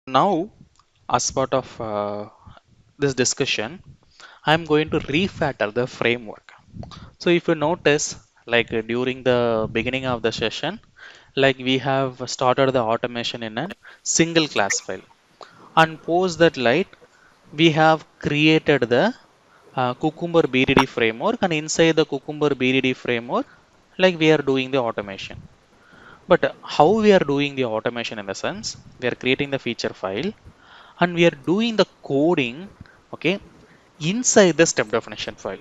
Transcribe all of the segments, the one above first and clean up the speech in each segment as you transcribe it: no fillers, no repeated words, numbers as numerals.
Now, as part of this discussion, I'm going to refactor the framework. So if you notice, during the beginning of the session, like we have started the automation in a single class file, and post that we have created the Cucumber BDD framework, and inside the Cucumber BDD framework, like we are doing the automation. But how we are doing the automation in the sense, we are creating the feature file and we are doing the coding, okay, inside the step definition file.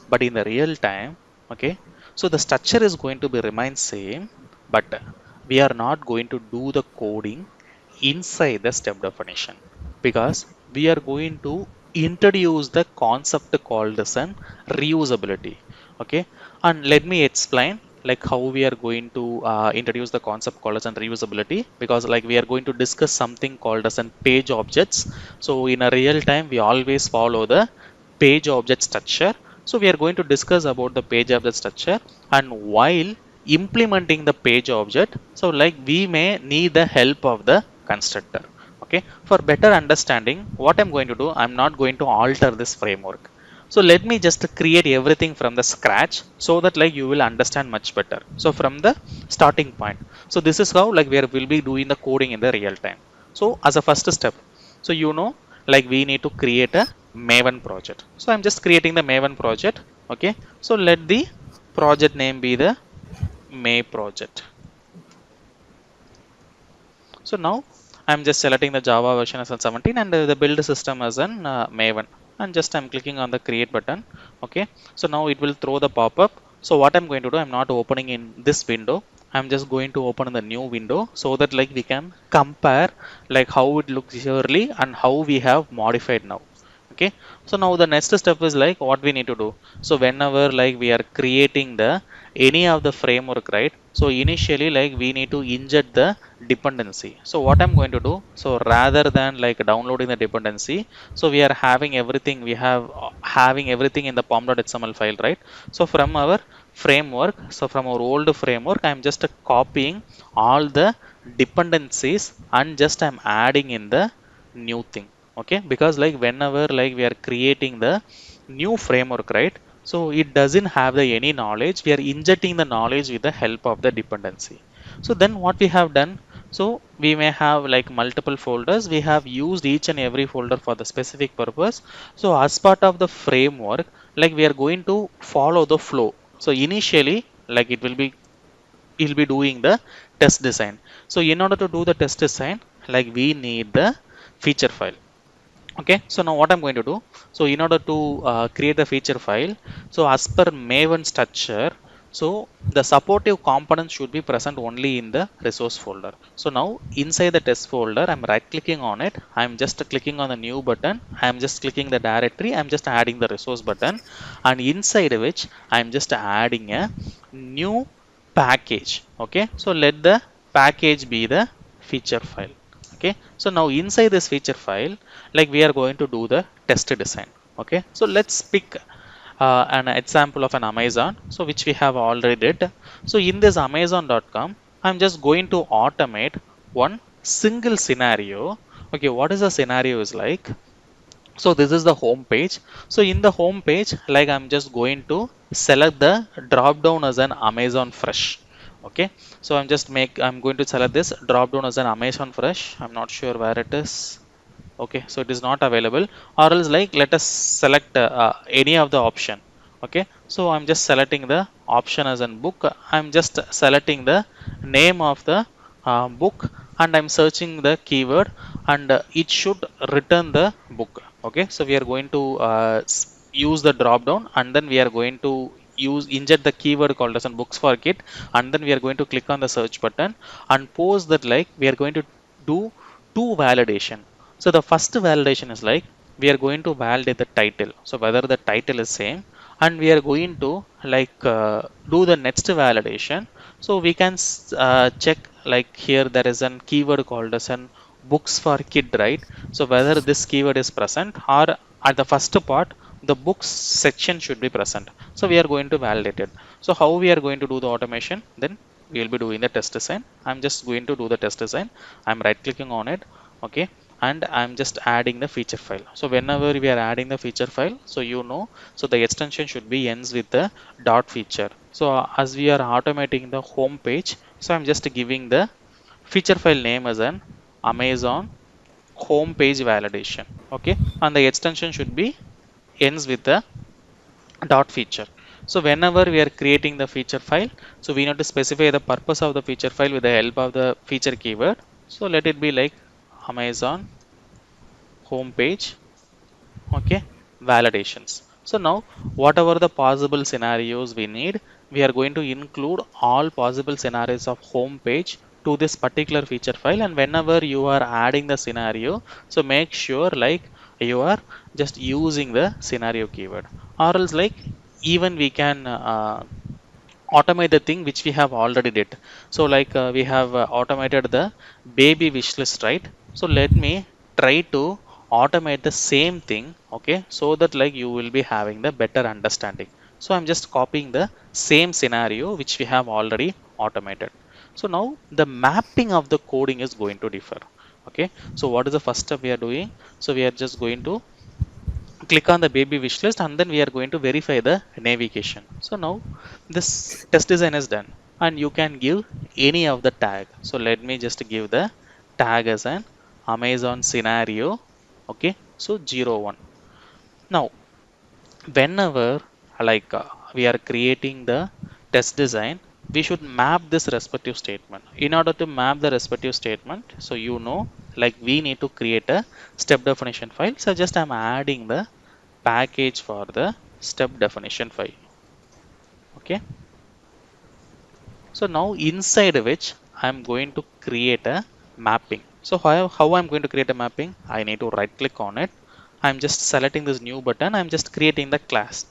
But in the real time, okay, so the structure is going to be remain same, but we are not going to do the coding inside the step definition because we are going to introduce the concept called as an reusability. Okay, and let me explain like how we are going to introduce the concept called as an reusability, because like we are going to discuss something called as an page objects. So in a real time we always follow the page object structure. So we are going to discuss about the page object structure, and while implementing the page object, so like we may need the help of the constructor. Okay, for better understanding what I'm going to do, I'm not going to alter this framework. So let me just create everything from the scratch so that like you will understand much better. So from the starting point, so this is how like we will be doing the coding in the real time. So as a first step, so like we need to create a maven project. So I'm just creating the maven project. Okay, so let the project name be the may project. So now I'm just selecting the Java version as a 17 and the build system as an Maven, and just I'm clicking on the create button. Okay, so now it will throw the pop-up. So what I'm going to do, I'm not opening in this window. I'm just going to open in the new window so that like we can compare like how it looks early and how we have modified now. Okay, so now the next step is like what we need to do. So whenever like we are creating the any of the framework, right, so initially like we need to inject the dependency. So what I'm going to do, so rather than like downloading the dependency, so we are having everything, we have having everything in the pom.xml file, right? So from our framework, so from our old framework, I'm just copying all the dependencies and just I'm adding in the new thing. Okay, because like whenever like we are creating the new framework, right, so it doesn't have the any knowledge, we are injecting the knowledge with the help of the dependency. So then what we have done, so we may have like multiple folders, we have used each and every folder for the specific purpose. So as part of the framework, like we are going to follow the flow. So initially like it will be doing the test design. So in order to do the test design, like we need the feature file. Okay, so now what I'm going to do, so in order to create the feature file, so as per maven structure, so the supportive components should be present only in the resource folder. So now inside the test folder, I'm right clicking on it, I'm just clicking on the new button, I'm just clicking the directory, I'm just adding the resource button, and inside which I'm just adding a new package. Okay, so let the package be the feature file. Okay, so now inside this feature file, like we are going to do the test design. Okay, so let's pick an example of an Amazon, so which we have already did. So in this amazon.com, I'm just going to automate one single scenario. Okay, what is the scenario is like, so this is the home page. So in the home page, like I'm just going to select the drop down as an Amazon Fresh. Okay, so I'm going to select this drop down as an Amazon Fresh. I'm not sure where it is. Okay, so it is not available, or else like let us select any of the option. Okay, so I'm just selecting the option as an book, I'm just selecting the name of the book, and I'm searching the keyword, and it should return the book. Okay, so we are going to use the drop down, and then we are going to use inject the keyword called as an books for kit, and then we are going to click on the search button and post that like we are going to do two validation. So the first validation is like we are going to validate the title, so whether the title is same, and we are going to do the next validation. So we can check like here there is an keyword called as an books for kid, right? So whether this keyword is present, or at the first part the books section should be present. So we are going to validate it. So how we are going to do the automation, then we will be doing the test design. I'm just going to do the test design. I'm right clicking on it. Okay, and I'm just adding the feature file. So whenever we are adding the feature file, so so the extension should be ends with the dot feature. So as we are automating the home page, so I'm just giving the feature file name as an Amazon home page validation. Okay, and the extension should be ends with the dot feature. So whenever we are creating the feature file, so we need to specify the purpose of the feature file with the help of the feature keyword. So let it be like Amazon homepage, okay, validations. So now whatever the possible scenarios we need, we are going to include all possible scenarios of home page to this particular feature file, and whenever you are adding the scenario, so make sure like you are just using the scenario keyword, or else like even we can automate the thing which we have already did. So like we have automated the baby wish list, right? So let me try to automate the same thing, okay, so that like you will be having the better understanding. So I'm just copying the same scenario which we have already automated. So now the mapping of the coding is going to differ. Okay, so what is the first step we are doing? So we are just going to click on the baby wish list, and then we are going to verify the navigation. So now this test design is done, and you can give any of the tag. So let me just give the tag as an Amazon scenario. Okay, so 01. Now whenever like we are creating the test design, we should map this respective statement. In order to map the respective statement, so like we need to create a step definition file. So just I'm adding the package for the step definition file. Okay, so now inside which I'm going to create a mapping. So how I'm going to create a mapping? I need to right click on it. I'm just selecting this new button. I'm just creating the class.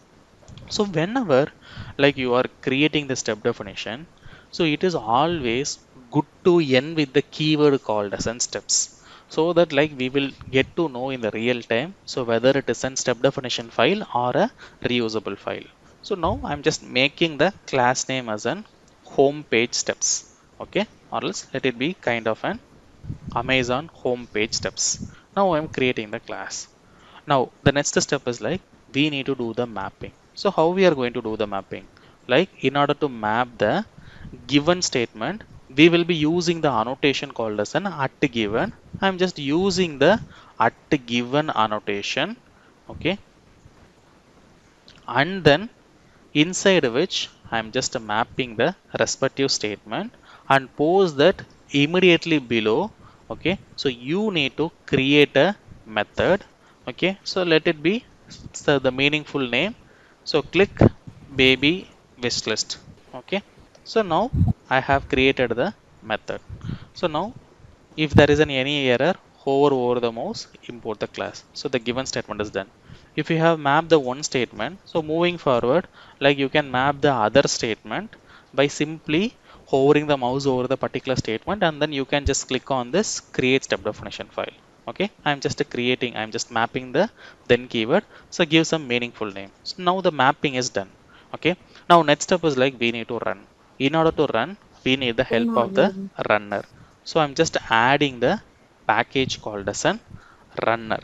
So whenever like you are creating the step definition, so it is always good to end with the keyword called as an steps, so that like we will get to know in the real time, so whether it is a step definition file or a reusable file. So now I'm just making the class name as an home page steps. Okay, or else let it be kind of an Amazon home page steps. Now I'm creating the class. Now the next step is like we need to do the mapping. So how we are going to do the mapping? Like in order to map the given statement, we will be using the annotation called as an at given. I'm just using the at given annotation. Okay, and then inside which I'm just mapping the respective statement and post that immediately below. Okay, so you need to create a method. Okay, so let it be so the meaningful name. So click baby wishlist. Okay, so now I have created the method. So now if there is any error, hover over the mouse, import the class. So the given statement is done. If you have mapped the one statement, so moving forward, like you can map the other statement by simply hovering the mouse over the particular statement, and then you can just click on this create step definition file. Okay, I'm just mapping the then keyword. So give some meaningful name. So now the mapping is done. Okay, now next step is like we need to run. In order to run, we need the help of the runner. So I'm just adding the package called as an runner.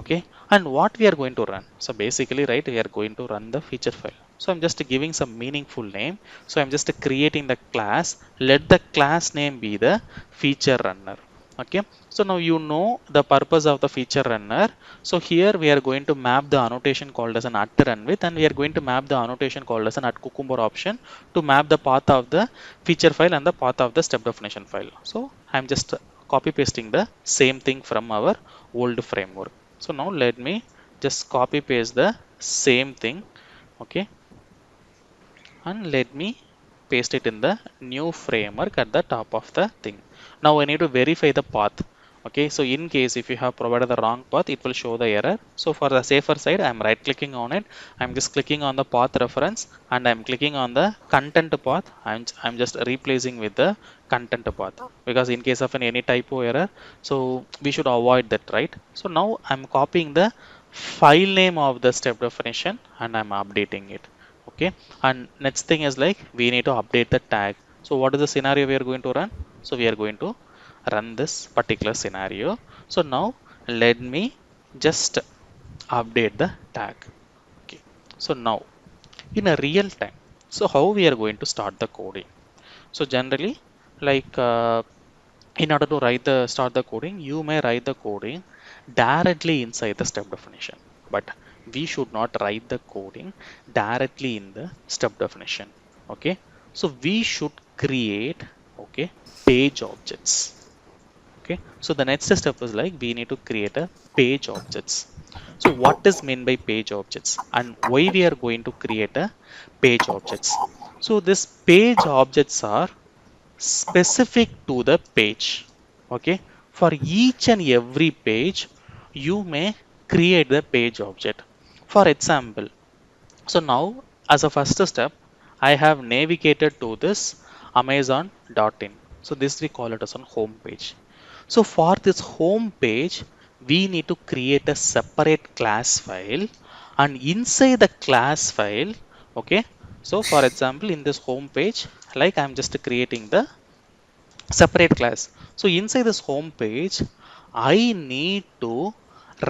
Okay, and what we are going to run? So basically, right, we are going to run the feature file. So I'm just giving some meaningful name. So I'm just creating the class. Let the class name be the feature runner. Okay, so now you know the purpose of the feature runner. So here we are going to map the annotation called as an at run with, and we are going to map the annotation called as an at cucumber option to map the path of the feature file and the path of the step definition file. So I'm just copy pasting the same thing from our old framework. So now let me just copy paste the same thing. Okay, and let me paste it in the new framework at the top of the thing. Now I need to verify the path. Okay, so in case if you have provided the wrong path, it will show the error. So for the safer side, I'm right clicking on it. I'm just clicking on the path reference, and I'm clicking on the content path. I'm just replacing with the content path, because in case of any typo error, so we should avoid that, right? So now I'm copying the file name of the step definition and I'm updating it. Okay, and next thing is like we need to update the tag. So what is the scenario we are going to run? So we are going to run this particular scenario. So now let me just update the tag. Okay. So now in a real time, so how we are going to start the coding? So generally, like in order to start the coding, you may write the coding directly inside the step definition, but we should not write the coding directly in the step definition. Okay, so we should create, okay, page objects. Okay, so the next step is like we need to create a page objects. So what is meant by page objects and why we are going to create a page objects? So this page objects are specific to the page. Okay, for each and every page you may create the page object. For example, so now as a first step, I have navigated to this amazon.in. So this we call it as a home page. So for this home page we need to create a separate class file, and inside the class file, okay, so for example in this home page, like I'm just creating the separate class. So inside this home page, I need to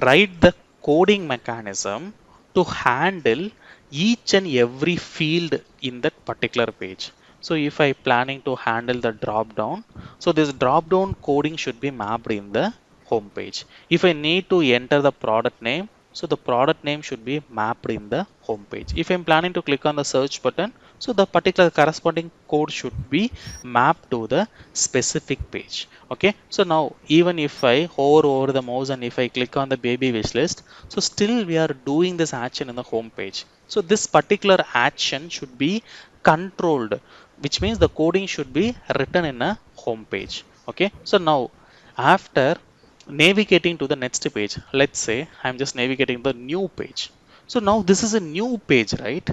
write the coding mechanism to handle each and every field in that particular page. So if I planning to handle the drop down, so this drop down coding should be mapped in the home page. If I need to enter the product name, so the product name should be mapped in the home page. If I'm planning to click on the search button, so the particular corresponding code should be mapped to the specific page. Okay, so now even if I hover over the mouse and if I click on the baby wish list, so still we are doing this action in the home page. So this particular action should be controlled, which means the coding should be written in a home page. Okay, so now after navigating to the next page, let's say I'm just navigating the new page. So now this is a new page, right?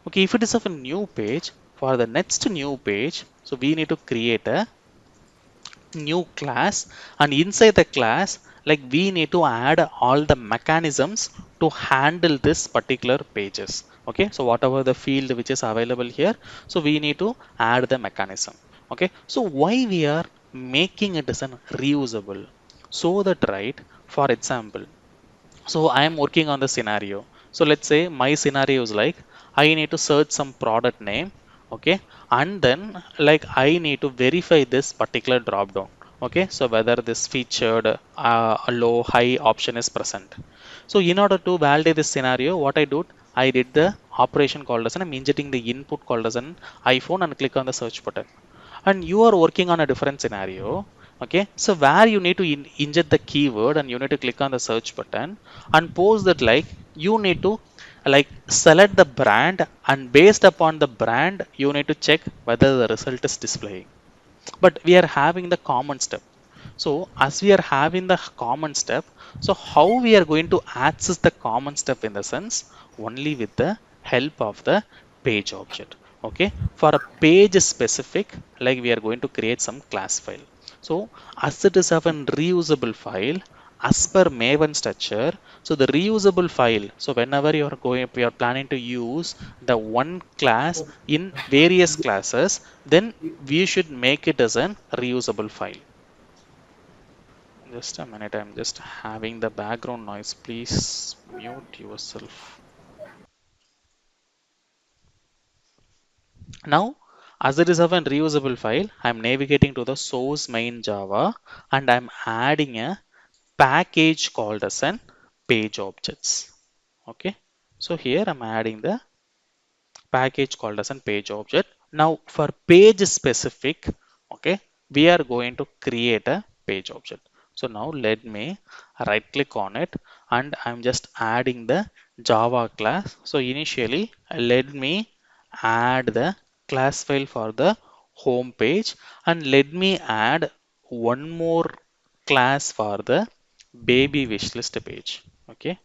Okay, if it is of a new page, for the next new page, so we need to create a new class, and inside the class, like we need to add all the mechanisms to handle this particular pages. Okay, so whatever the field which is available here, so we need to add the mechanism. Okay, so why we are making it as an reusable? So that, right, for example, so I am working on the scenario. So let's say my scenario is like I need to search some product name, okay, and then like I need to verify this particular drop down. Okay, so whether this featured a low high option is present. So in order to validate this scenario, what I do, I did the operation called as an, I'm injecting the input called as an iPhone and click on the search button. And you are working on a different scenario. Okay, so where you need to inject the keyword and you need to click on the search button, and post that like you need to like select the brand, and based upon the brand you need to check whether the result is displaying. But we are having the common step. So as we are having the common step, so how we are going to access the common step in the sense only with the help of the page object. Okay, for a page specific, like we are going to create some class file. So as it is of a reusable file as per Maven structure, so the reusable file, so whenever you are going, you are planning to use the one class in various classes, then we should make it as an reusable file. Just a minute, I'm just having the background noise. Please mute yourself. Now, as it is of a reusable file, I'm navigating to the source main Java, and I'm adding a package called as an page objects. Okay, so here I'm adding the package called as a page object. Now for page specific, okay, we are going to create a page object. So now let me right click on it, and I'm just adding the Java class. So initially let me add the class file for the home page, and let me add one more class for the baby wishlist page. Okay,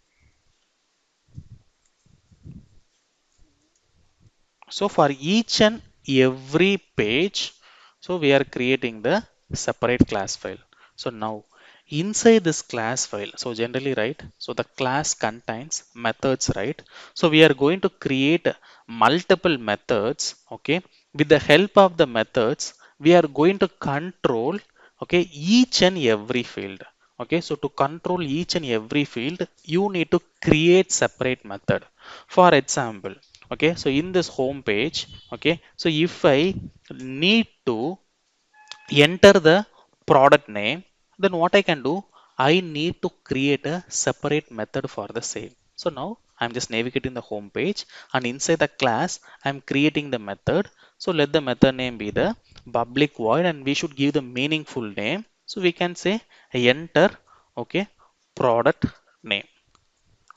so for each and every page, so we are creating the separate class file. So now inside this class file, so generally, right, so the class contains methods, right? So we are going to create multiple methods. Okay, with the help of the methods we are going to control, okay, each and every field. Okay, so to control each and every field, you need to create separate method. For example, okay, so in this home page, okay, so if I need to enter the product name, then what I can do, I need to create a separate method for the same. So now I'm just navigating the home page, and inside the class I'm creating the method. So let the method name be the public void, and we should give the meaningful name. So we can say enter, okay, product name.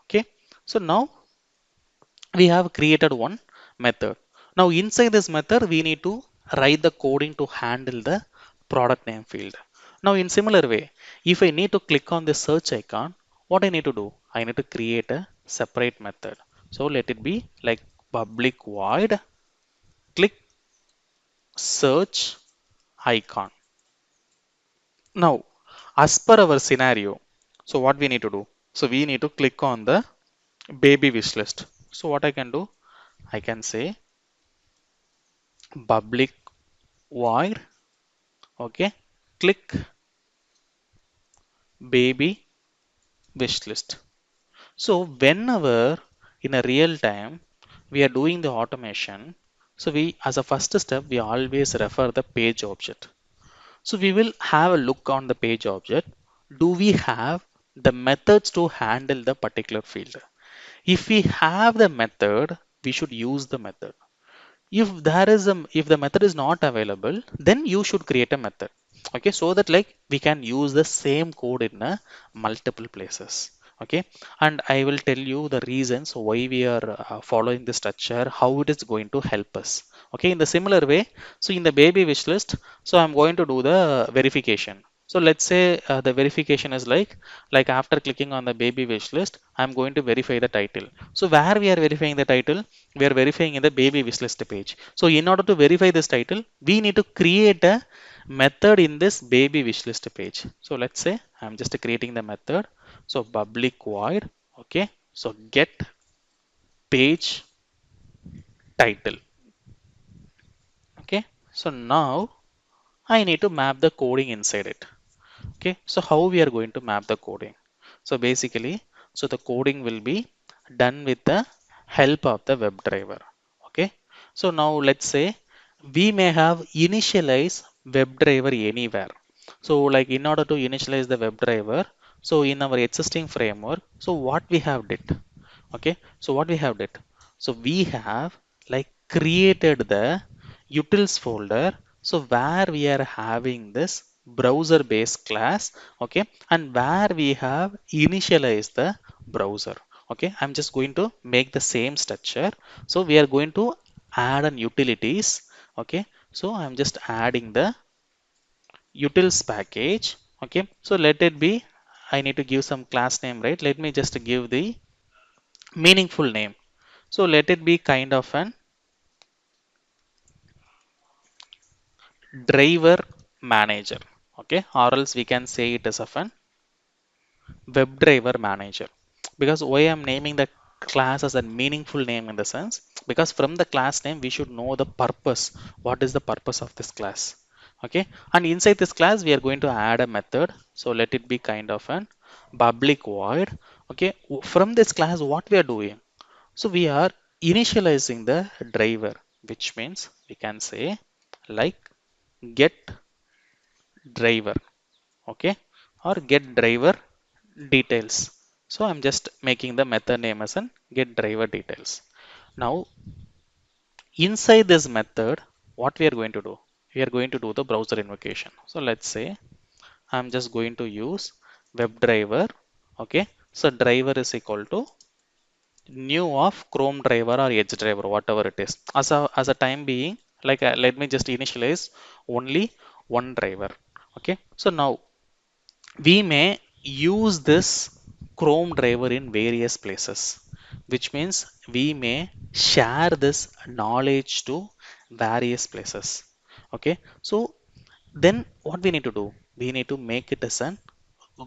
Okay, so now we have created one method. Now inside this method we need to write the coding to handle the product name field. Now in similar way, if I need to click on the search icon, what I need to do, I need to create a separate method. So let it be like public void click search icon. Now as per our scenario, so what we need to do, so we need to click on the baby wish list. So what I can do, I can say public void, okay, click baby wish list. So whenever in a real time we are doing the automation, so we as a first step we always refer the page object. So we will have a look on the page object, do we have the methods to handle the particular field. If we have the method, we should use the method. If there is a, if the method is not available, then you should create a method, okay, so that like we can use the same code in multiple places. Okay, and I will tell you the reasons why we are following the structure, how it is going to help us. Okay, in the similar way, so in the baby wish list, so I'm going to do the verification. So let's say the verification is like after clicking on the baby wish list, I'm going to verify the title. So where we are verifying the title, we are verifying in the baby wishlist page. So in order to verify this title, we need to create a method in this baby wishlist page. So let's say I'm just creating the method. So public void, okay, so get page title. Okay, so now I need to map the coding inside it. Okay, so how we are going to map the coding? So basically, so the coding will be done with the help of the WebDriver. Okay, so now let's say we may have initialize WebDriver anywhere. So like in order to initialize the WebDriver, so in our existing framework, so what we have did, okay, so what we have did, so we have like created the utils folder, so where we are having this browser based class, okay, and where we have initialized the browser. Okay, I'm just going to make the same structure. So we are going to add an utilities. Okay, so I'm just adding the utils package. Okay, so let it be, I need to give some class name, right? Let me just give the meaningful name. So let it be kind of an driver manager. Okay, or else we can say it as of an WebDriver manager. Because why I'm naming the class as a meaningful name in the sense, because from the class name we should know the purpose. What is the purpose of this class? Okay, and inside this class we are going to add a method. So let it be kind of an public void. Okay, from this class what we are doing? So we are initializing the driver, which means we can say like get driver, okay, or get driver details. So I'm just making the method name as an get driver details. Now inside this method, what we are going to do, we are going to do the browser invocation. So let's say I'm just going to use WebDriver. Okay, so driver is equal to new of Chrome driver or Edge driver, whatever it is. As a time being, like let me just initialize only one driver. Okay, so now we may use this Chrome driver in various places, which means we may share this knowledge to various places. Okay, so then what we need to do, we need to make it as an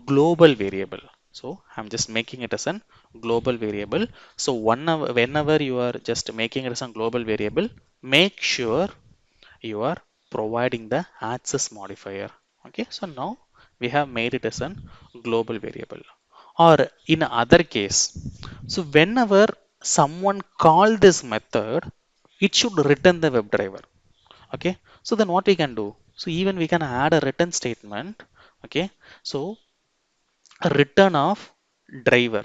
global variable. So I'm just making it as an global variable. So whenever you are just making it as a global variable, make sure you are providing the access modifier. Okay, so now we have made it as a global variable. Or in other case, so whenever someone call this method, it should return the WebDriver. Okay, so then what we can do? So even we can add a return statement. Okay, so a return of driver.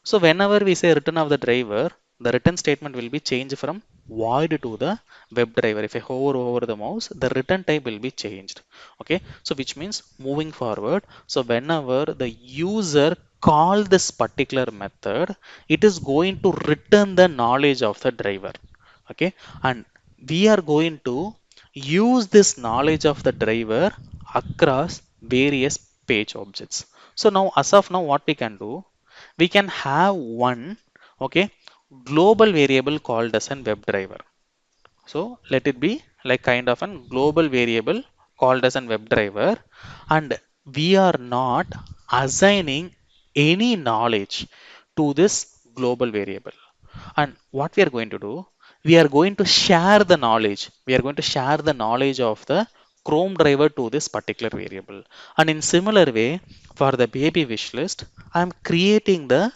So whenever we say return of the driver, the return statement will be changed from void to the web driver. If I hover over the mouse, the return type will be changed. Okay, so which means moving forward, so whenever the user call this particular method, it is going to return the knowledge of the driver. Okay, and we are going to use this knowledge of the driver across various page objects. So now as of now what we can do, we can have one, okay, global variable called as an web driver. So let it be like kind of a global variable called as an web driver, and we are not assigning any knowledge to this global variable. And what we are going to do, we are going to share the knowledge. We are going to share the knowledge of the Chrome driver to this particular variable. And in similar way, for the baby wish list, I am creating the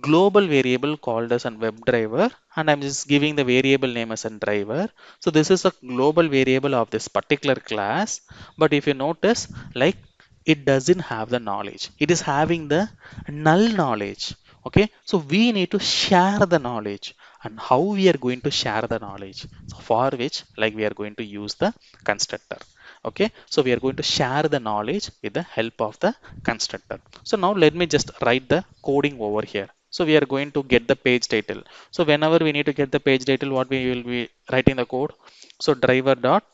global variable called as a web driver, and I'm just giving the variable name as a driver. So this is a global variable of this particular class, but if you notice, like, it doesn't have the knowledge, it is having the null knowledge. Okay, so we need to share the knowledge. And how we are going to share the knowledge? So for which, like, we are going to use the constructor. Okay, so we are going to share the knowledge with the help of the constructor. So now let me just write the coding over here. So we are going to get the page title. So whenever we need to get the page title, what we will be writing the code? So driver dot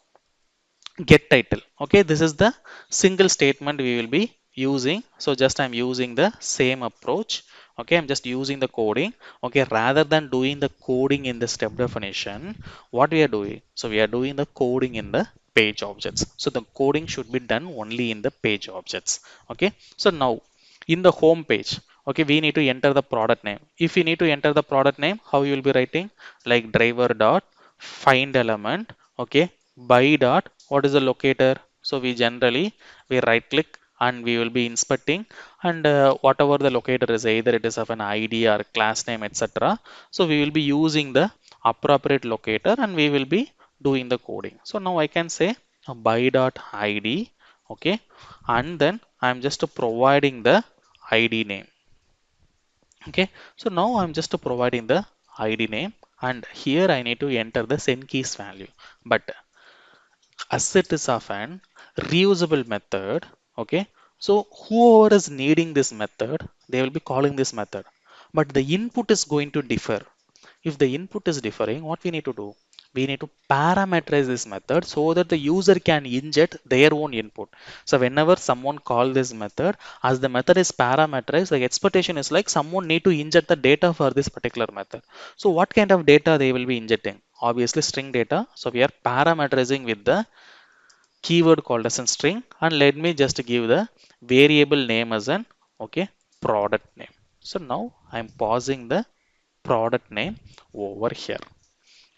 get title. Okay, this is the single statement we will be using. So just I'm using the same approach. Okay, I'm just using the coding. Okay, rather than doing the coding in the step definition, what we are doing, so we are doing the coding in the page objects. So the coding should be done only in the page objects. Okay, so now in the home page, okay, we need to enter the product name. If you need to enter the product name, how you will be writing? Like driver dot find element. Okay, by dot what is the locator? So we generally, we right click and we will be inspecting, and whatever the locator is, either it is of an id or class name, etc. So we will be using the appropriate locator and we will be doing the coding. So now I can say by dot id. Okay, and then I'm just providing the id name. Okay, so now I'm just providing the id name, and here I need to enter the send keys value. But as it is of an reusable method, okay, so whoever is needing this method, they will be calling this method, but the input is going to differ. If the input is differing, what we need to do, we need to parameterize this method so that the user can inject their own input. So whenever someone call this method, as the method is parameterized, the expectation is like someone need to inject the data for this particular method. So what kind of data they will be injecting? Obviously string data. So we are parameterizing with the keyword called as a string, and let me just give the variable name as an, okay, product name. So now I'm pausing the product name over here.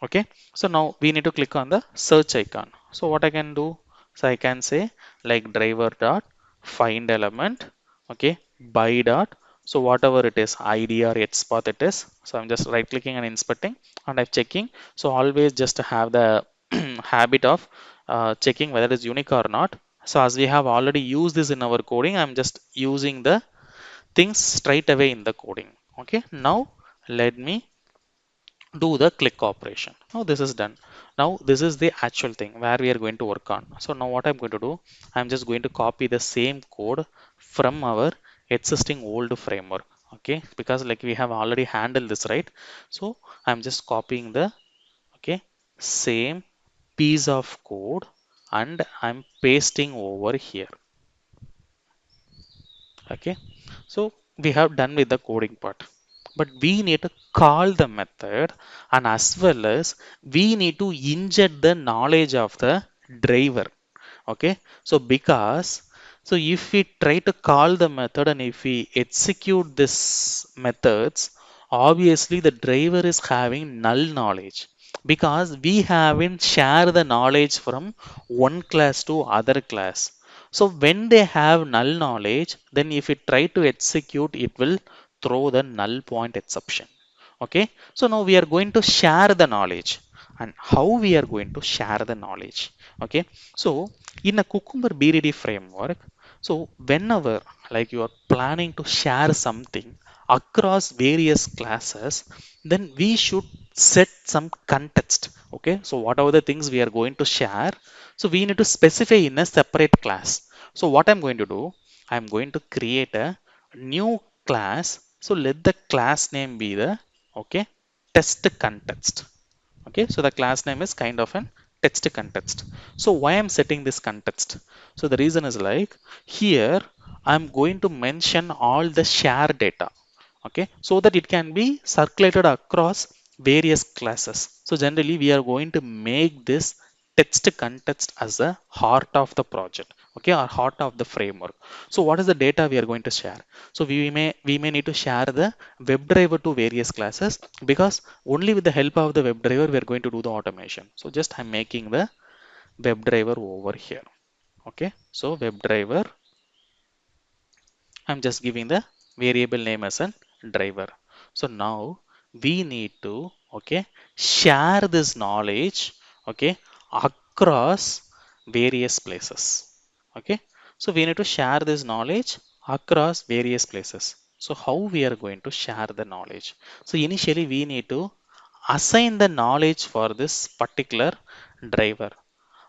Okay, so now we need to click on the search icon. So what I can do, so I can say like driver dot find element. Okay, by dot, so whatever it is, id or xpath it is. So I'm just right clicking and inspecting, and I'm checking. So always just have the habit of checking whether it is unique or not. So as we have already used this in our coding, I'm just using the things straight away in the coding. Okay, now let me do the click operation. Now this is done. Now this is the actual thing where we are going to work on. So now what I'm going to do, I'm just going to copy the same code from our existing old framework. Okay, because like we have already handled this, right? So I'm just copying the, okay, same piece of code and I'm pasting over here. Okay, so we have done with the coding part, but we need to call the method, and as well as we need to inject the knowledge of the driver. Okay, so because, so if we try to call the method and if we execute this methods, obviously the driver is having null knowledge, because we haven't shared the knowledge from one class to other class. So when they have null knowledge, then if it try to execute, it will throw the null point exception. Okay, so now we are going to share the knowledge. And how we are going to share the knowledge? Okay, so in a Cucumber BDD framework, so whenever like you are planning to share something across various classes, then we should set some context. Okay, so whatever the things we are going to share, so we need to specify in a separate class. So what I'm going to do, I'm going to create a new class. So let the class name be the, okay, test context. Okay, so the class name is kind of an text context. So why I'm setting this context? So the reason is like here I'm going to mention all the share data. Okay, so that it can be circulated across various classes. So generally we are going to make this text context as a heart of the project, okay, or heart of the framework. So what is the data we are going to share? So we may need to share the WebDriver to various classes, because only with the help of the WebDriver we are going to do the automation. So just I'm making the WebDriver over here. Okay, so WebDriver, I'm just giving the variable name as a driver. So now we need to, okay, share this knowledge, okay, across various places. Okay, so we need to share this knowledge across various places. So how we are going to share the knowledge? So initially we need to assign the knowledge for this particular driver.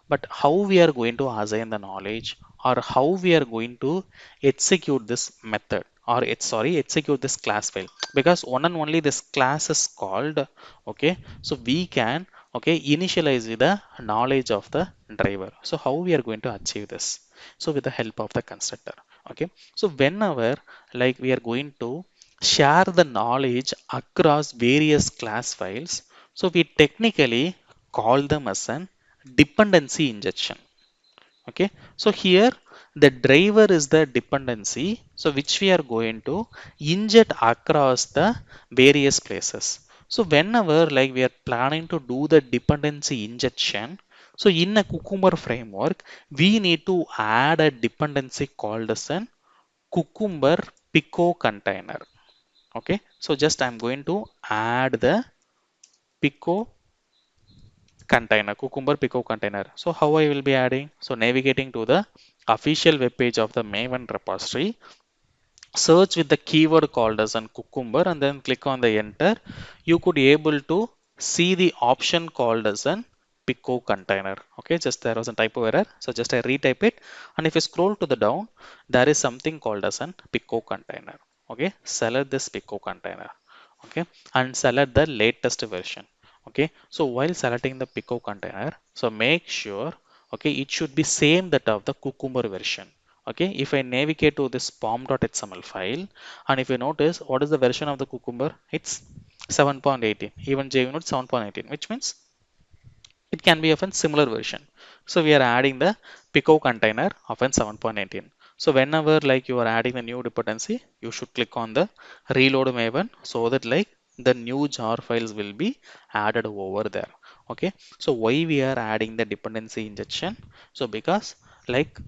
But how we are going to assign the knowledge, or how we are going to execute this method, or execute this class file, because one and only this class is called. Okay, so we can, okay, initialize the knowledge of the driver. So how we are going to achieve this? So with the help of the constructor. Okay, so whenever like we are going to share the knowledge across various class files, so we technically call them as an dependency injection. Okay, so here the driver is the dependency, so which we are going to inject across the various places. So whenever like we are planning to do the dependency injection, so in a Cucumber framework we need to add a dependency called as an Cucumber pico container. Okay, so just I'm going to add the pico container, Cucumber Pico container. So how I will be adding? So navigating to the official web page of the Maven repository, search with the keyword called as an Cucumber, and then click on the enter. You could able to see the option called as an Pico container. Okay, just there was a typo error. So just I retype it. And if you scroll to the down, there is something called as an Pico container. Okay, select this Pico container. Okay, and select the latest version. Okay, so while selecting the Pico container, so make sure, okay, it should be same that of the Cucumber version. Okay, if I navigate to this pom.xml file, and if you notice what is the version of the Cucumber, it's 7.18. Even JUnit 7.18, which means it can be of a similar version. So we are adding the Pico container of an 7.18. So whenever like you are adding a new dependency, you should click on the reload Maven, so that like the new jar files will be added over there. Okay, so why we are adding the dependency injection? So because like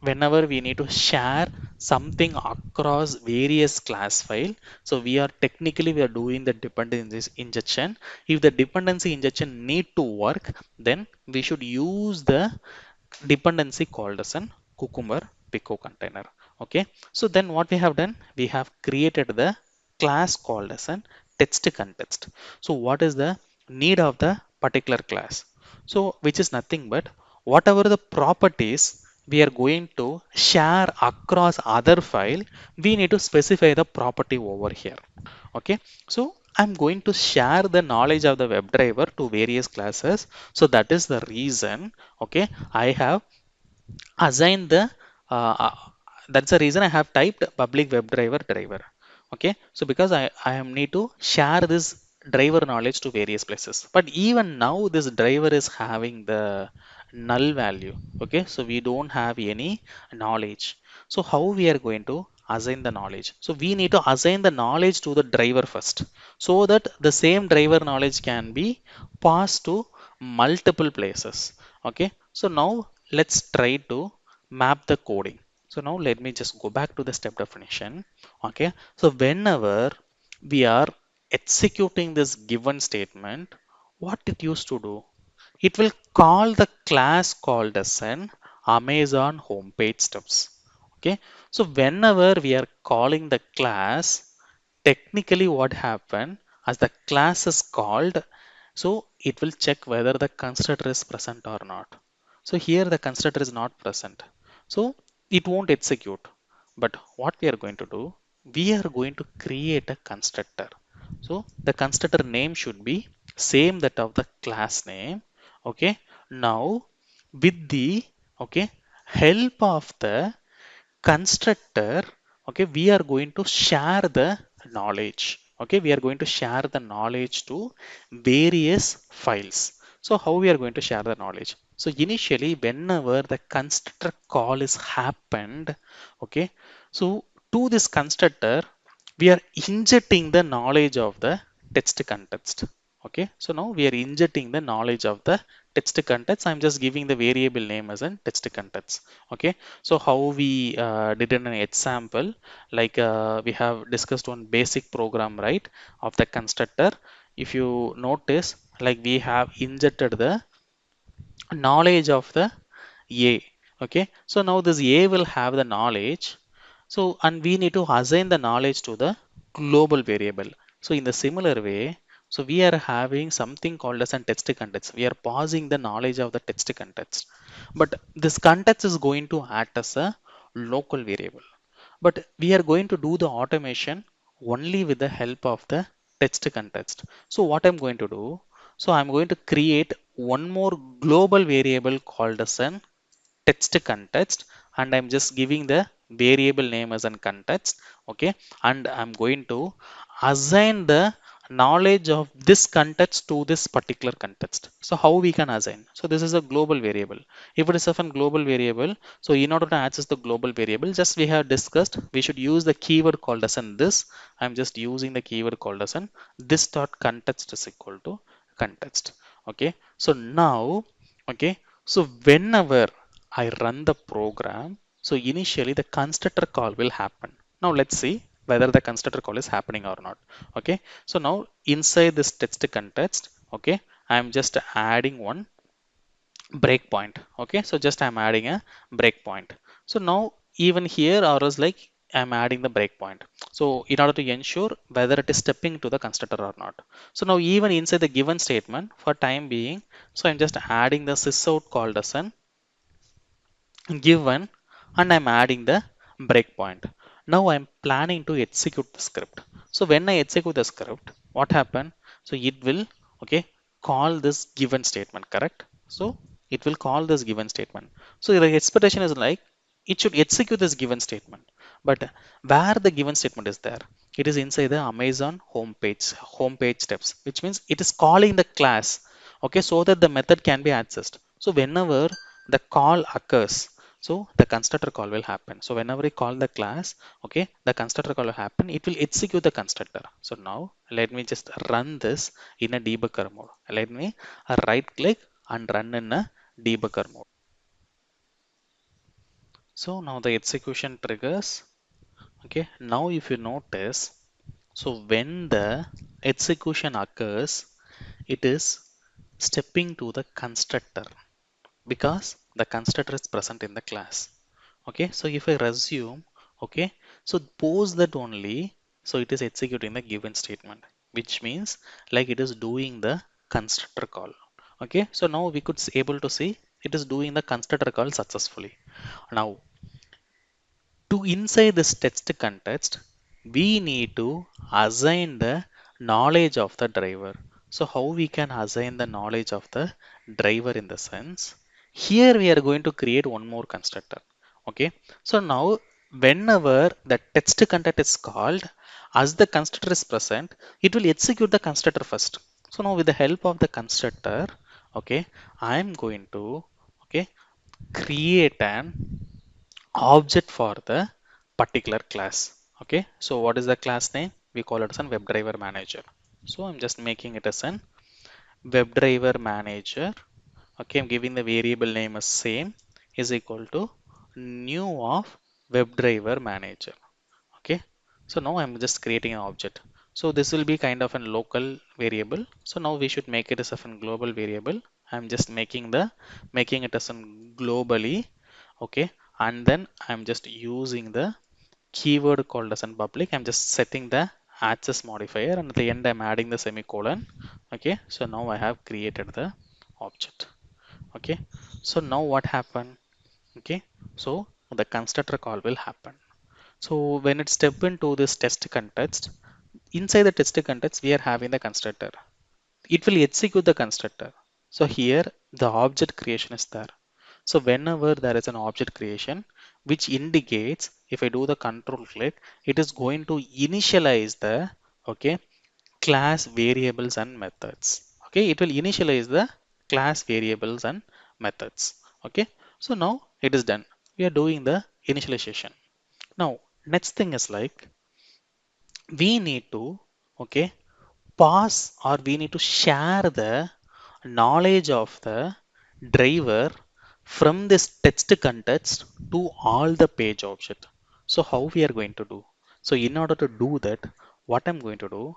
whenever we need to share something across various class file, so we are doing the dependency injection. If the dependency injection need to work, then we should use the dependency called as an Cucumber Pico container. Okay, so then what we have done, we have created the class called as an text context. So what is the need of the particular class? So which is nothing but whatever the properties we are going to share across other file, we need to specify the property over here. Okay, so I'm going to share the knowledge of the WebDriver to various classes. So that is the reason, okay, I have assigned the that's the reason I have typed public WebDriver driver. Okay, so because I am need to share this driver knowledge to various places, but even now this driver is having the null value. Okay, so we don't have any knowledge. So how we are going to assign the knowledge? So we need to assign the knowledge to the driver first, so that the same driver knowledge can be passed to multiple places. Okay, so now let's try to map the coding. So now let me just go back to the step definition. Okay, so whenever we are executing this given statement, what it used to do, it will call the class called as an Amazon homepage steps. Okay, so whenever we are calling the class, technically what happened, as the class is called, so it will check whether the constructor is present or not. So here the constructor is not present, so it won't execute. But what we are going to do, we are going to create a constructor. So the constructor name should be same that of the class name. Okay, now with the, okay, help of the constructor, okay, we are going to share the knowledge. Okay, we are going to share the knowledge to various files. So how we are going to share the knowledge? So initially whenever the constructor call is happened, okay, so to this constructor we are injecting the knowledge of the text context. Okay, so now we are injecting the knowledge of the text context. I'm just giving the variable name as a text context. Okay, so how we did in an example, like we have discussed one basic program, right, of the constructor. If you notice, like we have injected the knowledge of the a. Okay, so now this a will have the knowledge. So and we need to assign the knowledge to the global variable. So in the similar way, so we are having something called as a text context. We are passing the knowledge of the text context, but this context is going to act as a local variable. But we are going to do the automation only with the help of the text context. So what I'm going to do, so I'm going to create one more global variable called as an text context, and I'm just giving the variable name as an context. Okay, and I'm going to assign the knowledge of this context to this particular context. So how we can assign, so this is a global variable. If it is of a global variable, so in order to access the global variable, just we have discussed, we should use the keyword called as an this. I'm just using the keyword called as an this dot context is equal to context. Okay, so now, okay, so whenever I run the program, so initially the constructor call will happen. Now let's see whether the constructor call is happening or not. Okay, so now inside this text context, okay, I'm just adding one breakpoint. Okay, so just I'm adding a breakpoint. So now even here or else like I'm adding the breakpoint. So in order to ensure whether it is stepping to the constructor or not. So now even inside the given statement for time being, so I'm just adding the sysout called as an given, and I'm adding the breakpoint. Now I'm planning to execute the script. So when I execute the script, what happened? So it will, okay, call this given statement, correct? So it will call this given statement. So the expectation is like it should execute this given statement. But where the given statement is there, it is inside the Amazon homepage steps, which means it is calling the class, okay, so that the method can be accessed. So whenever the call occurs, so the constructor call will happen. So whenever we call the class, okay, the constructor call will happen, it will execute the constructor. So now let me just run this in a debugger mode. Let me right click and run in a debugger mode. So now the execution triggers. Okay, now if you notice, so when the execution occurs, it is stepping to the constructor because the constructor is present in the class. Okay, so if I resume, okay, so pose that only, so it is executing the given statement, which means like it is doing the constructor call. Okay, so now we could able to see it is doing the constructor call successfully. Now to inside this text context, we need to assign the knowledge of the driver. So how we can assign the knowledge of the driver in the sense, here we are going to create one more constructor. Okay, so now whenever the text context is called, as the constructor is present, it will execute the constructor first. So now with the help of the constructor, okay, I am going to, okay, create an object for the particular class. Okay, so what is the class name? We call it as a WebDriver Manager. So I'm just making it as an WebDriver Manager. Okay, I'm giving the variable name as same is equal to new of WebDriver manager. Okay, so now I'm just creating an object. So this will be kind of a local variable, so now we should make it as a global variable. I'm just making it as a globally. Okay, and then I'm just using the keyword called as an public. I'm just setting the access modifier, and at the end I'm adding the semicolon. Okay, so now I have created the object. Okay, so now what happened? Okay, so the constructor call will happen. So when it step into this test context, inside the test context we are having the constructor. It will execute the constructor. So here the object creation is there. So whenever there is an object creation, which indicates if I do the control click, it is going to initialize the, okay, class variables and methods. Okay, it will initialize the class variables and methods. Okay, so now it is done. We are doing the initialization. Now next thing is like we need to, okay, pass, or we need to share the knowledge of the driver from this text context to all the page object. So how we are going to do? So in order to do that, what I'm going to do,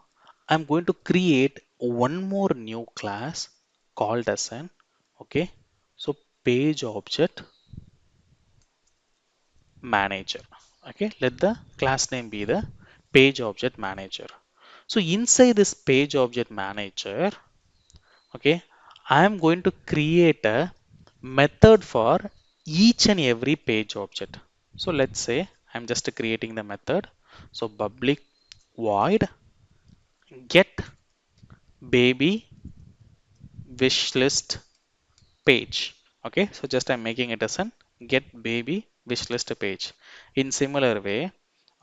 I'm going to create one more new class called as an, okay, so page object manager. Okay, let the class name be the page object manager. So inside this page object manager, okay, I am going to create a method for each and every page object. So let's say I'm just creating the method. So public void get baby wish list page. Okay, so just I'm making it as an get baby wish list page. In similar way,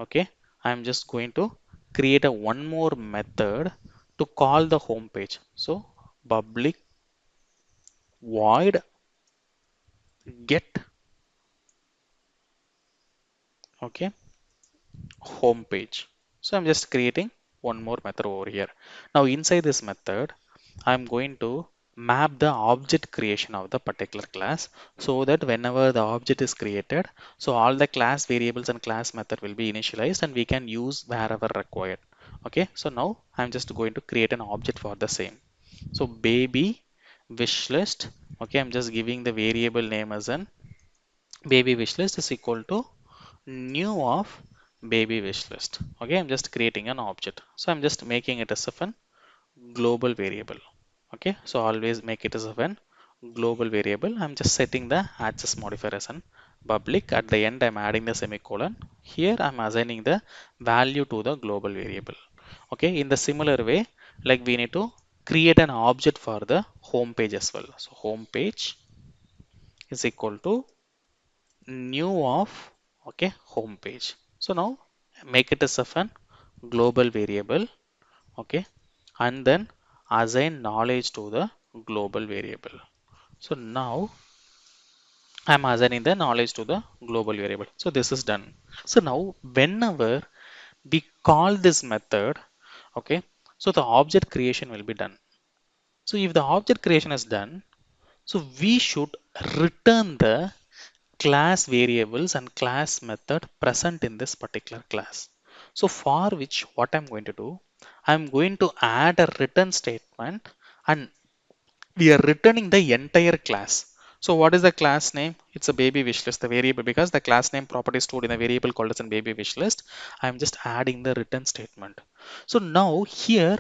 okay, I'm just going to create a one more method to call the home page. So public void get, okay, home page. So I'm just creating one more method over here. Now inside this method, I'm going to map the object creation of the particular class, so that whenever the object is created, so all the class variables and class method will be initialized and we can use wherever required. Okay, so now I'm just going to create an object for the same. So baby wish list, okay, I'm just giving the variable name as an baby wish list is equal to new of baby wish list. Okay, I'm just creating an object, so I'm just making it as a global variable. Okay, so always make it as a global variable. I'm just setting the access modifier as an public. At the end I'm adding the semicolon. Here I'm assigning the value to the global variable. Okay, in the similar way, like we need to create an object for the home page as well. So home page is equal to new of, okay, home page. So now make it as a global variable. Okay, and then assign knowledge to the global variable. So now I'm assigning the knowledge to the global variable. So this is done. So now whenever we call this method, okay, so the object creation will be done. So if the object creation is done, so we should return the class variables and class method present in this particular class. So for which what I'm going to do, I'm going to add a return statement, and we are returning the entire class. So what is the class name? It's a baby wish list, the variable, because the class name property is stored in a variable called as a baby wish list. I'm just adding the return statement. So now here,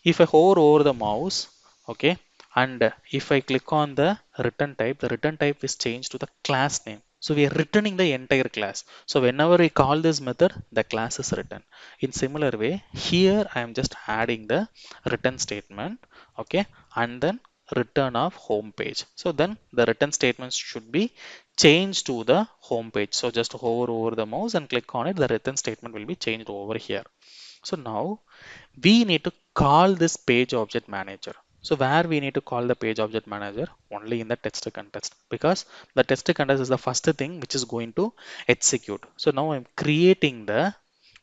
if I hover over the mouse, okay, and if I click on the return type is changed to the class name. So we are returning the entire class. So whenever we call this method, the class is written. In similar way, here I am just adding the return statement, okay, and then return of home page. So then the return statements should be changed to the home page. So just hover over the mouse and click on it, the return statement will be changed over here. So now we need to call this page object manager. So where we need to call the page object manager? Only in the text context, because the text context is the first thing which is going to execute. So now I'm creating the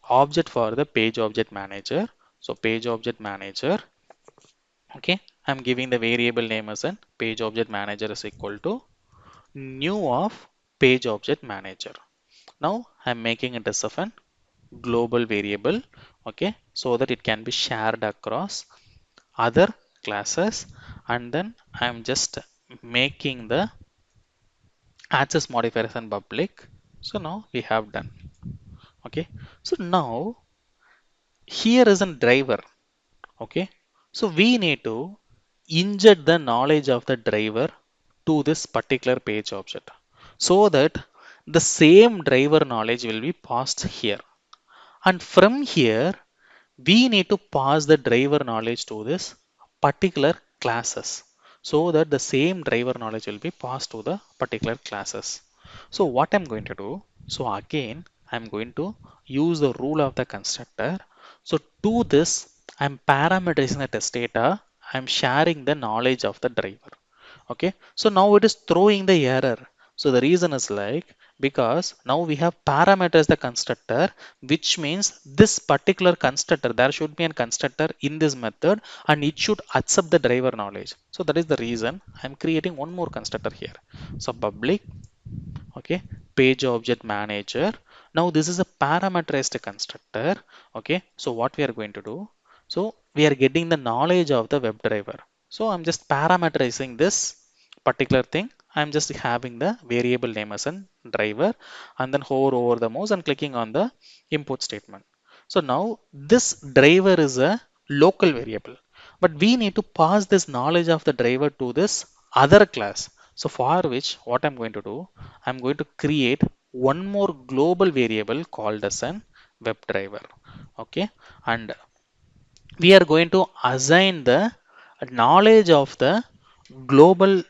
object for the page object manager. So page object manager, okay, I'm giving the variable name as an page object manager is equal to new of page object manager. Now I'm making it as of an global variable, okay, so that it can be shared across other classes. And then I'm just making the access modifier as an public. So now we have done, okay. So now here is a driver, okay. So we need to inject the knowledge of the driver to this particular page object, so that the same driver knowledge will be passed here. And from here, we need to pass the driver knowledge to this particular classes, so that the same driver knowledge will be passed to the particular classes. So what I'm going to do, so again I'm going to use the rule of the constructor. So to this, I'm parameterizing the test data, I'm sharing the knowledge of the driver. Okay, so now it is throwing the error. So the reason is like, because now we have parameters the constructor, which means this particular constructor, there should be a constructor in this method and it should accept the driver knowledge. So that is the reason I'm creating one more constructor here. So public, okay, page object manager. Now this is a parameterized constructor. Okay, so what we are going to do, so we are getting the knowledge of the WebDriver. So I'm just parameterizing this particular thing. I'm just having the variable name as a driver, and then hover over the mouse and clicking on the import statement. So now this driver is a local variable, but we need to pass this knowledge of the driver to this other class. So for which, what I'm going to do, I'm going to create one more global variable called as an WebDriver. Okay, and we are going to assign the knowledge of the global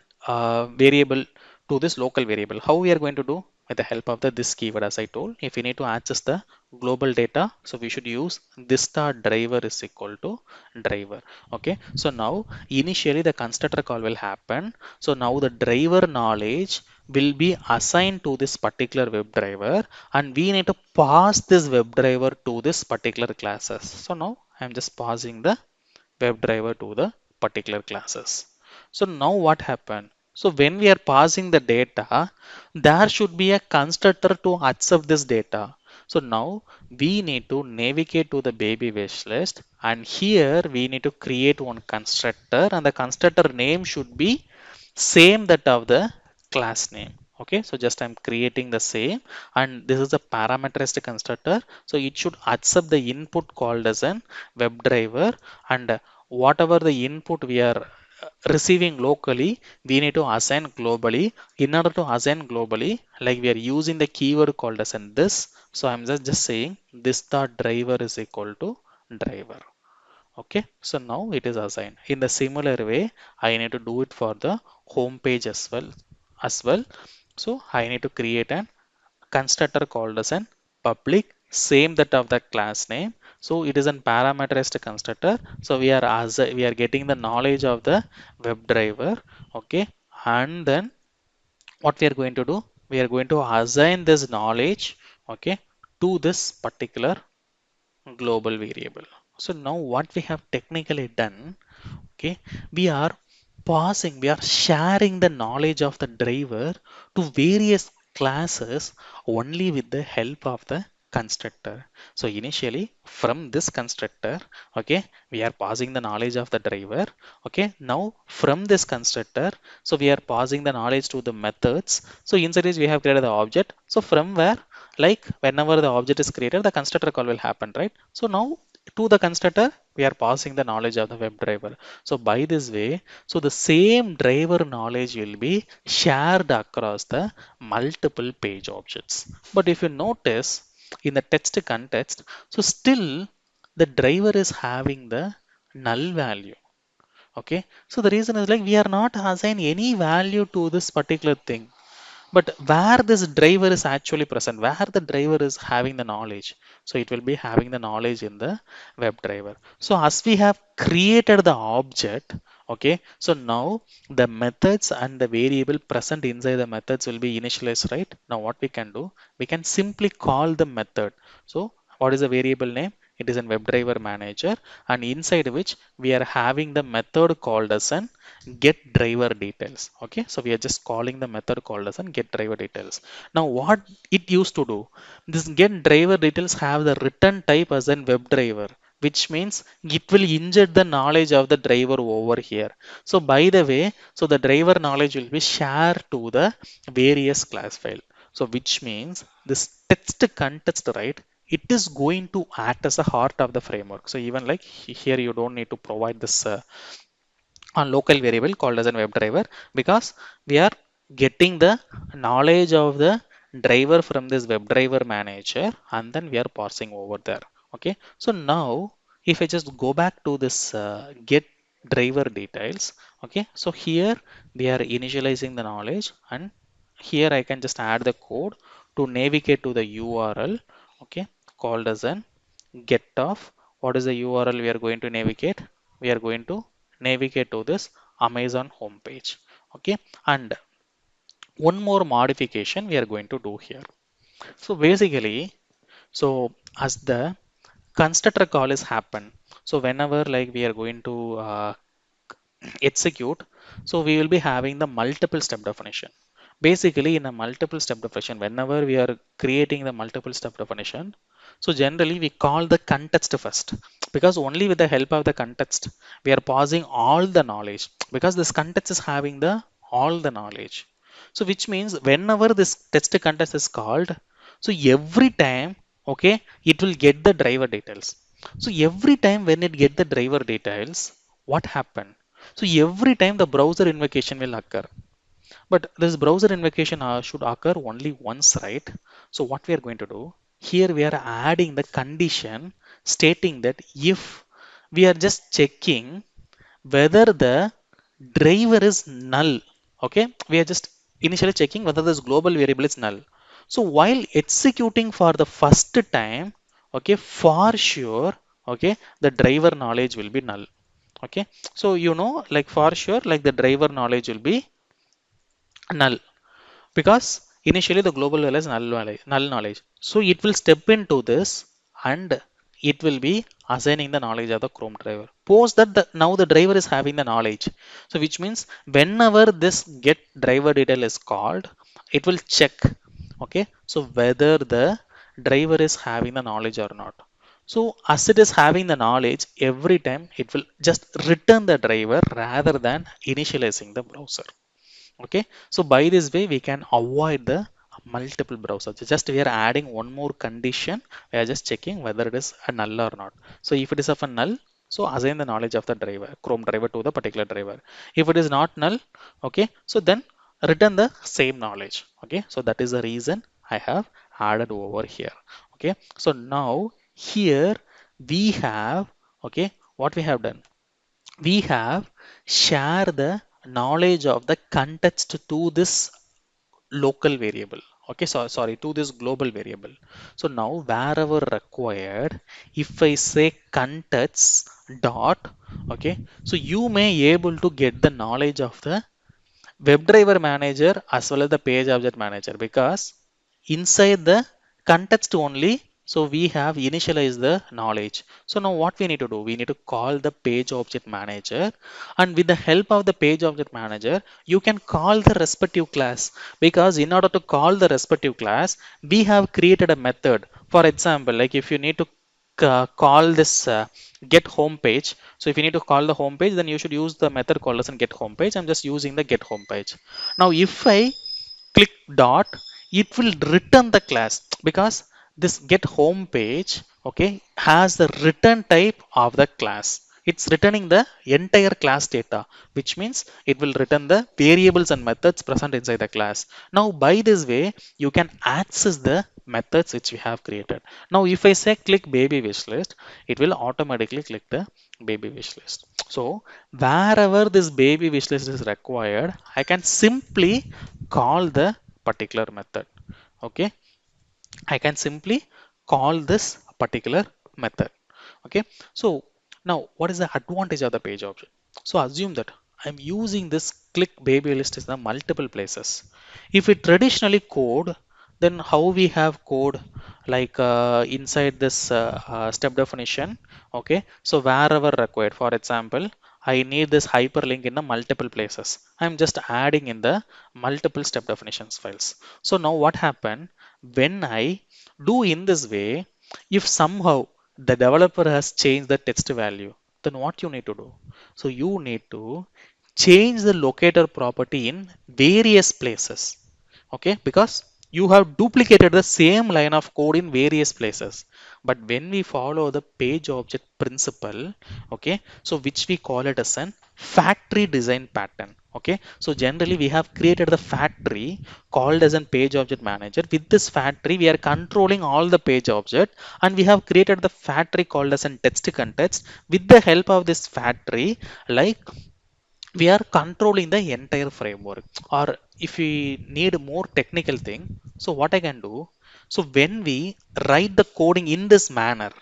variable to this local variable. How we are going to do? With the help of the this keyword, as I told, if we need to access the global data, so we should use this star driver is equal to driver. Okay, so now initially the constructor call will happen. So now the driver knowledge will be assigned to this particular web driver, and we need to pass this web driver to this particular classes. So now I'm just passing the WebDriver to the particular classes. So now what happened? So when we are passing the data, there should be a constructor to accept this data. So now we need to navigate to the baby wish list, and here we need to create one constructor, and the constructor name should be same that of the class name. Okay, so just I'm creating the same, and this is a parameterized constructor, so it should accept the input called as an WebDriver, and whatever the input we are receiving locally, we need to assign globally. In order to assign globally, like we are using the keyword called as an this, so I'm just saying this the driver is equal to driver. Okay, so now it is assigned. In the similar way, I need to do it for the home page as well. So I need to create an constructor called as an public, same that of the class name. So it is a parameterized constructor, so we are getting the knowledge of the web driver. Okay, and then what we are going to do, we are going to assign this knowledge, okay, to this particular global variable. So now what we have technically done, okay, we are we are sharing the knowledge of the driver to various classes only with the help of the constructor. So initially from this constructor, okay, we are passing the knowledge of the driver. Okay, now from this constructor, so we are passing the knowledge to the methods. So inside this we have created the object. So from where, like whenever the object is created, the constructor call will happen, right? So now to the constructor we are passing the knowledge of the web driver. So by this way, so the same driver knowledge will be shared across the multiple page objects. But if you notice in the text context, so still the driver is having the null value. Okay, so the reason is like we are not assigning any value to this particular thing. But where this driver is actually present, where the driver is having the knowledge, so it will be having the knowledge in the web driver. So as we have created the object, okay, so now the methods and the variable present inside the methods will be initialized, right? Now what we can do, we can simply call the method. So what is the variable name? it is in WebDriver manager, and inside which we are having the method called as an get driver details. Okay, so we are just calling the method called as an get driver details. Now what it used to do, this get driver details have the return type as an WebDriver, which means it will inject the knowledge of the driver over here. So by the way, so the driver knowledge will be shared to the various class file. So which means this text context, right, it is going to act as a heart of the framework. So even like here you don't need to provide this on local variable called as a WebDriver, because we are getting the knowledge of the driver from this WebDriver manager, and then we are parsing over there. Okay, so now if I just go back to this get driver details, okay, so here we are initializing the knowledge, and here I can just add the code to navigate to the URL, okay, called as an get of what is the URL we are going to navigate. We are going to navigate to this Amazon homepage. Okay, and one more modification we are going to do here. So basically, so as the constructor call is happen, so whenever like we are going to execute, so we will be having the multiple step definition. Basically in a multiple step definition, whenever we are creating the multiple step definition, so generally we call the context first, because only with the help of the context we are pausing all the knowledge, because this context is having the all the knowledge. So which means whenever this text context is called, so every time, okay, it will get the driver details. So every time when it get the driver details, what happened, so every time the browser invocation will occur. But this browser invocation should occur only once, right? So what we are going to do, here we are adding the condition stating that if we are just checking whether the driver is null, okay, we are just initially checking whether this global variable is null. So while executing for the first time, okay, for sure, okay, the driver knowledge will be null. Okay, so like for sure, like the driver knowledge will be null, because initially the global value is null knowledge. So it will step into this, and it will be assigning the knowledge of the Chrome driver. Post that now the driver is having the knowledge. So which means whenever this get driver detail is called, it will check, okay, so whether the driver is having the knowledge or not. So as it is having the knowledge, every time it will just return the driver rather than initializing the browser. Okay, so by this way we can avoid the multiple browsers. Just we are adding one more condition, we are just checking whether it is a null or not. So if it is of a null, so assign the knowledge of the driver, Chrome driver, to the particular driver. If it is not null, okay, so then return the same knowledge. Okay, so that is the reason I have added over here. Okay, so now here we have, okay, what we have done, we have share the knowledge of the context to this local variable. Okay, so sorry, to this global variable. So now wherever required, if I say context dot, okay, so you may able to get the knowledge of the WebDriver manager as well as the page object manager, because inside the context only, so we have initialized the knowledge. So now what we need to do, we need to call the page object manager, and with the help of the page object manager you can call the respective class, because in order to call the respective class we have created a method. For example, like if you need to call this get home page, so if you need to call the home page, then you should use the method called as get home page. I'm just using the get home page. Now if I click dot, it will return the class, because this get home page, okay, has the return type of the class. It's returning the entire class data, which means it will return the variables and methods present inside the class. Now by this way you can access the methods which we have created. Now if I say click baby wish list, it will automatically click the baby wish list. So wherever this baby wish list is required, I can simply call the particular method. Okay, I can simply call this particular method. Okay, so now what is the advantage of the page object? So assume that I'm using this click baby list in the multiple places. If we traditionally code then how we have code like inside this step definition. Okay, so wherever required, for example, I need this hyperlink in the multiple places, I'm just adding in the multiple step definitions files. So now what happened when I do in this way, if somehow the developer has changed the text value, then what you need to do? So you need to change the locator property in various places. Okay, because you have duplicated the same line of code in various places. But when we follow the page object principle, okay, so which we call it as an factory design pattern. Okay, so generally we have created the factory called as an page object manager. With this factory we are controlling all the page object, and we have created the factory called as an text context. With the help of this factory, like, we are controlling the entire framework. Or if we need more technical thing, so what I can do, so when we write the coding in this manner,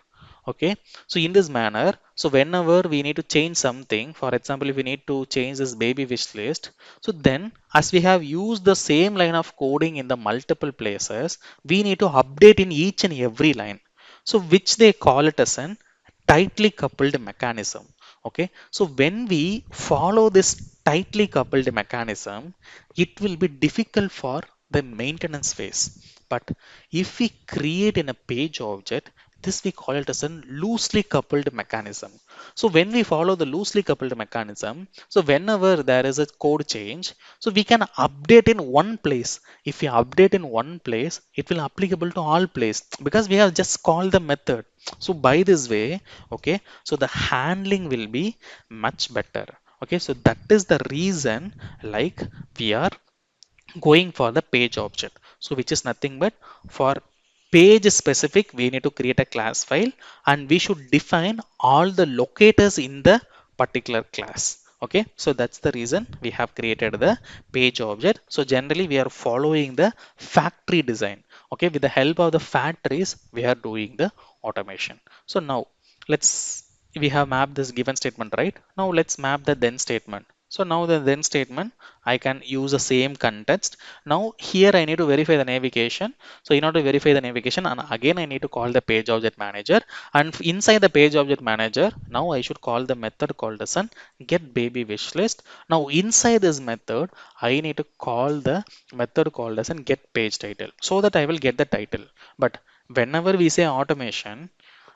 okay, so in this manner, so whenever we need to change something, for example, if we need to change this baby wish list, so then as we have used the same line of coding in the multiple places, we need to update in each and every line, so which they call it as an tightly coupled mechanism. Okay, so when we follow this tightly coupled mechanism, it will be difficult for the maintenance phase. But if we create in a page object, this we call it as a loosely coupled mechanism. So when we follow the loosely coupled mechanism, so whenever there is a code change, so we can update in one place. If we update in one place, it will applicable to all place because we have just called the method. So by this way, okay, so the handling will be much better. Okay, so that is the reason, like, we are going for the page object, so which is nothing but for page specific we need to create a class file, and we should define all the locators in the particular class. Okay, so that's the reason we have created the page object. So generally we are following the factory design. Okay, with the help of the factories we are doing the automation. So now let's, we have mapped this given statement, right? Now let's map the then statement. So now the then statement, I can use the same context. Now here I need to verify the navigation. So in order to verify the navigation, and again I need to call the page object manager. And inside the page object manager, now I should call the method called as an get baby wish list. Now inside this method, I need to call the method called as an get page title, so that I will get the title. But whenever we say automation,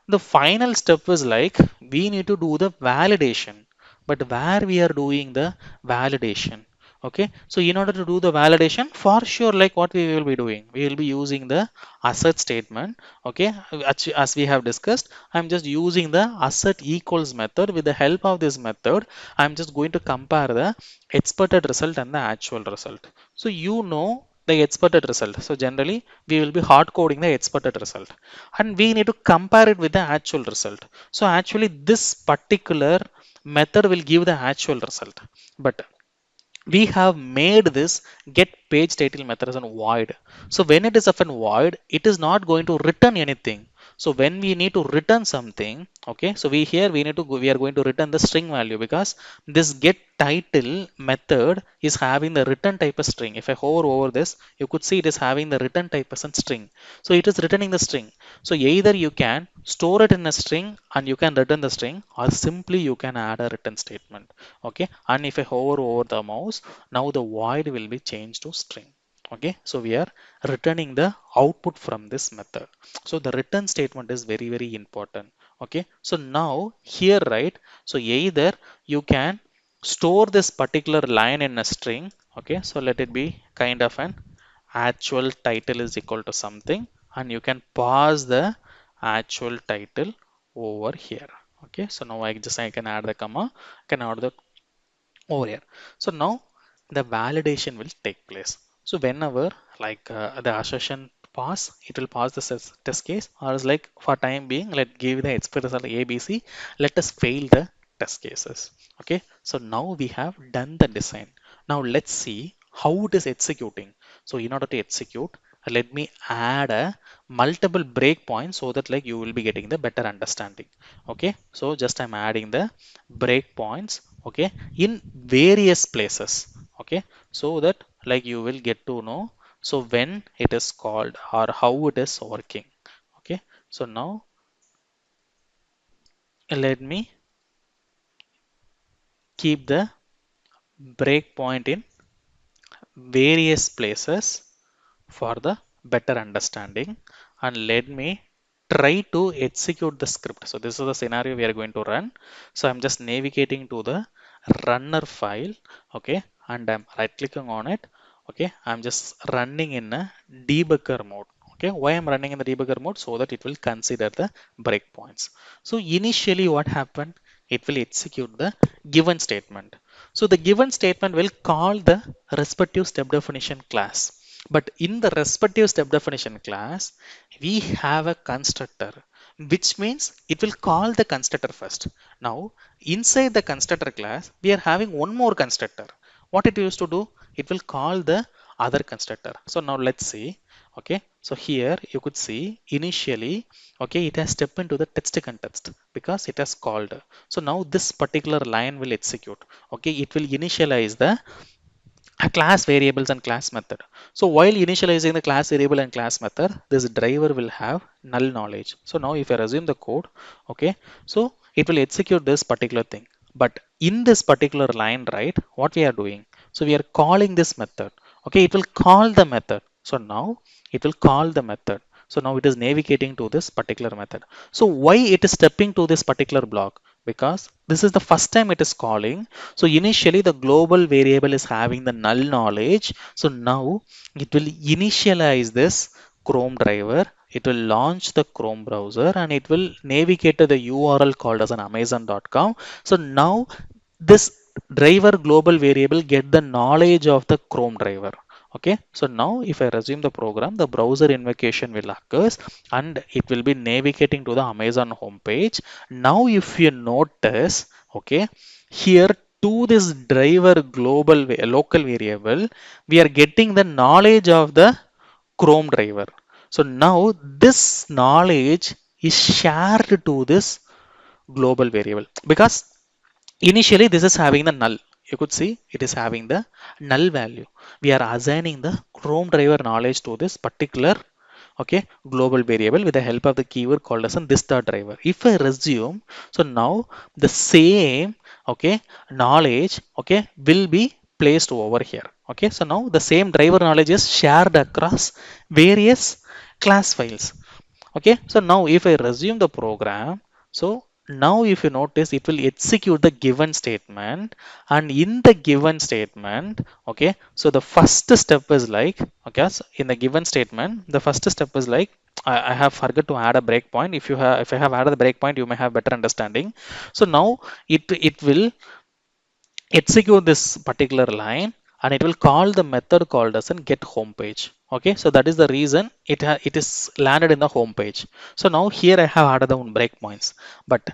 the final step is like we need to do the validation. But where we are doing the validation? Okay, so in order to do the validation, for sure, like, what we will be doing, we will be using the asset statement. Okay, as we have discussed, I'm just using the asset equals method. With the help of this method, I'm just going to compare the expected result and the actual result. So you know the expected result, so generally we will be hard coding the expected result, and we need to compare it with the actual result. So actually this particular method will give the actual result, but we have made this get page title method as a void. So when it is of a void, it is not going to return anything. So when we need to return something, okay, so we here we need to go, we are going to return the string value, because this get title method is having the return type of string. If I hover over this, you could see it is having the return type as a string. So it is returning the string. So either you can store it in a string and you can return the string, or simply you can add a return statement. Okay, and if I hover over the mouse, now the void will be changed to string. Okay, so we are returning the output from this method. So the return statement is very very important. Okay, so now here, right, so either you can store this particular line in a string. Okay, so let it be kind of an actual title is equal to something, and you can pass the actual title over here. Okay, so now I can add the comma, I can add the over here. So now the validation will take place. So whenever, like, the assertion pass, it will pass the test case, or is like, for time being, let give the expert result ABC, let us fail the test cases. Okay, so now we have done the design. Now let's see how it is executing. So in order to execute, let me add a multiple breakpoints, so that, like, you will be getting the better understanding. Okay, so just I'm adding the breakpoints, okay, in various places. Okay, so that, like, you will get to know so when it is called or how it is working. Okay, so now let me keep the breakpoint in various places for the better understanding, and let me try to execute the script. So this is the scenario we are going to run. So I'm just navigating to the runner file. Okay, and I'm right clicking on it. Okay, I'm just running in a debugger mode. Okay, why I'm running in the debugger mode? So that it will consider the breakpoints. So initially what happened, it will execute the given statement. So the given statement will call the respective step definition class. But in the respective step definition class, we have a constructor, which means it will call the constructor first. Now, inside the constructor class, we are having one more constructor. What it used to do, it will call the other constructor. So now let's see. Okay, so here you could see initially, okay, it has stepped into the text context because it has called. So now this particular line will execute. Okay, it will initialize the class variables and class method. So while initializing the class variable and class method, this driver will have null knowledge. So now if I resume the code, okay, so it will execute this particular thing. But in this particular line, right, what we are doing? So we are calling this method. Okay, it will call the method. So now it will call the method. So now it is navigating to this particular method. So why it is stepping to this particular block? Because this is the first time it is calling. So initially the global variable is having the null knowledge. So now it will initialize this Chrome driver. It will launch the Chrome browser and it will navigate to the URL called as an amazon.com. So now this driver global variable get the knowledge of the Chrome driver. Okay, so now if I resume the program, the browser invocation will occurs and it will be navigating to the Amazon homepage. Now if you notice, okay, here to this driver global local variable, we are getting the knowledge of the Chrome driver. So now this knowledge is shared to this global variable because initially this is having the null. You could see it is having the null value. We are assigning the Chrome driver knowledge to this particular, okay, global variable with the help of the keyword called as this dot driver. If I resume, so now the same, okay, knowledge, okay, will be placed over here. Okay, so now the same driver knowledge is shared across various class files. Okay, so now if I resume the program, so now if you notice it will execute the given statement, and in the given statement, okay, so the first step is like, okay, so in the given statement the first step is like, I have forgot to add a breakpoint. If I have added the breakpoint, you may have better understanding. So now it will execute this particular line and it will call the method called as an get home page. Okay, so that is the reason it is landed in the home page. So now here I have added the breakpoints, but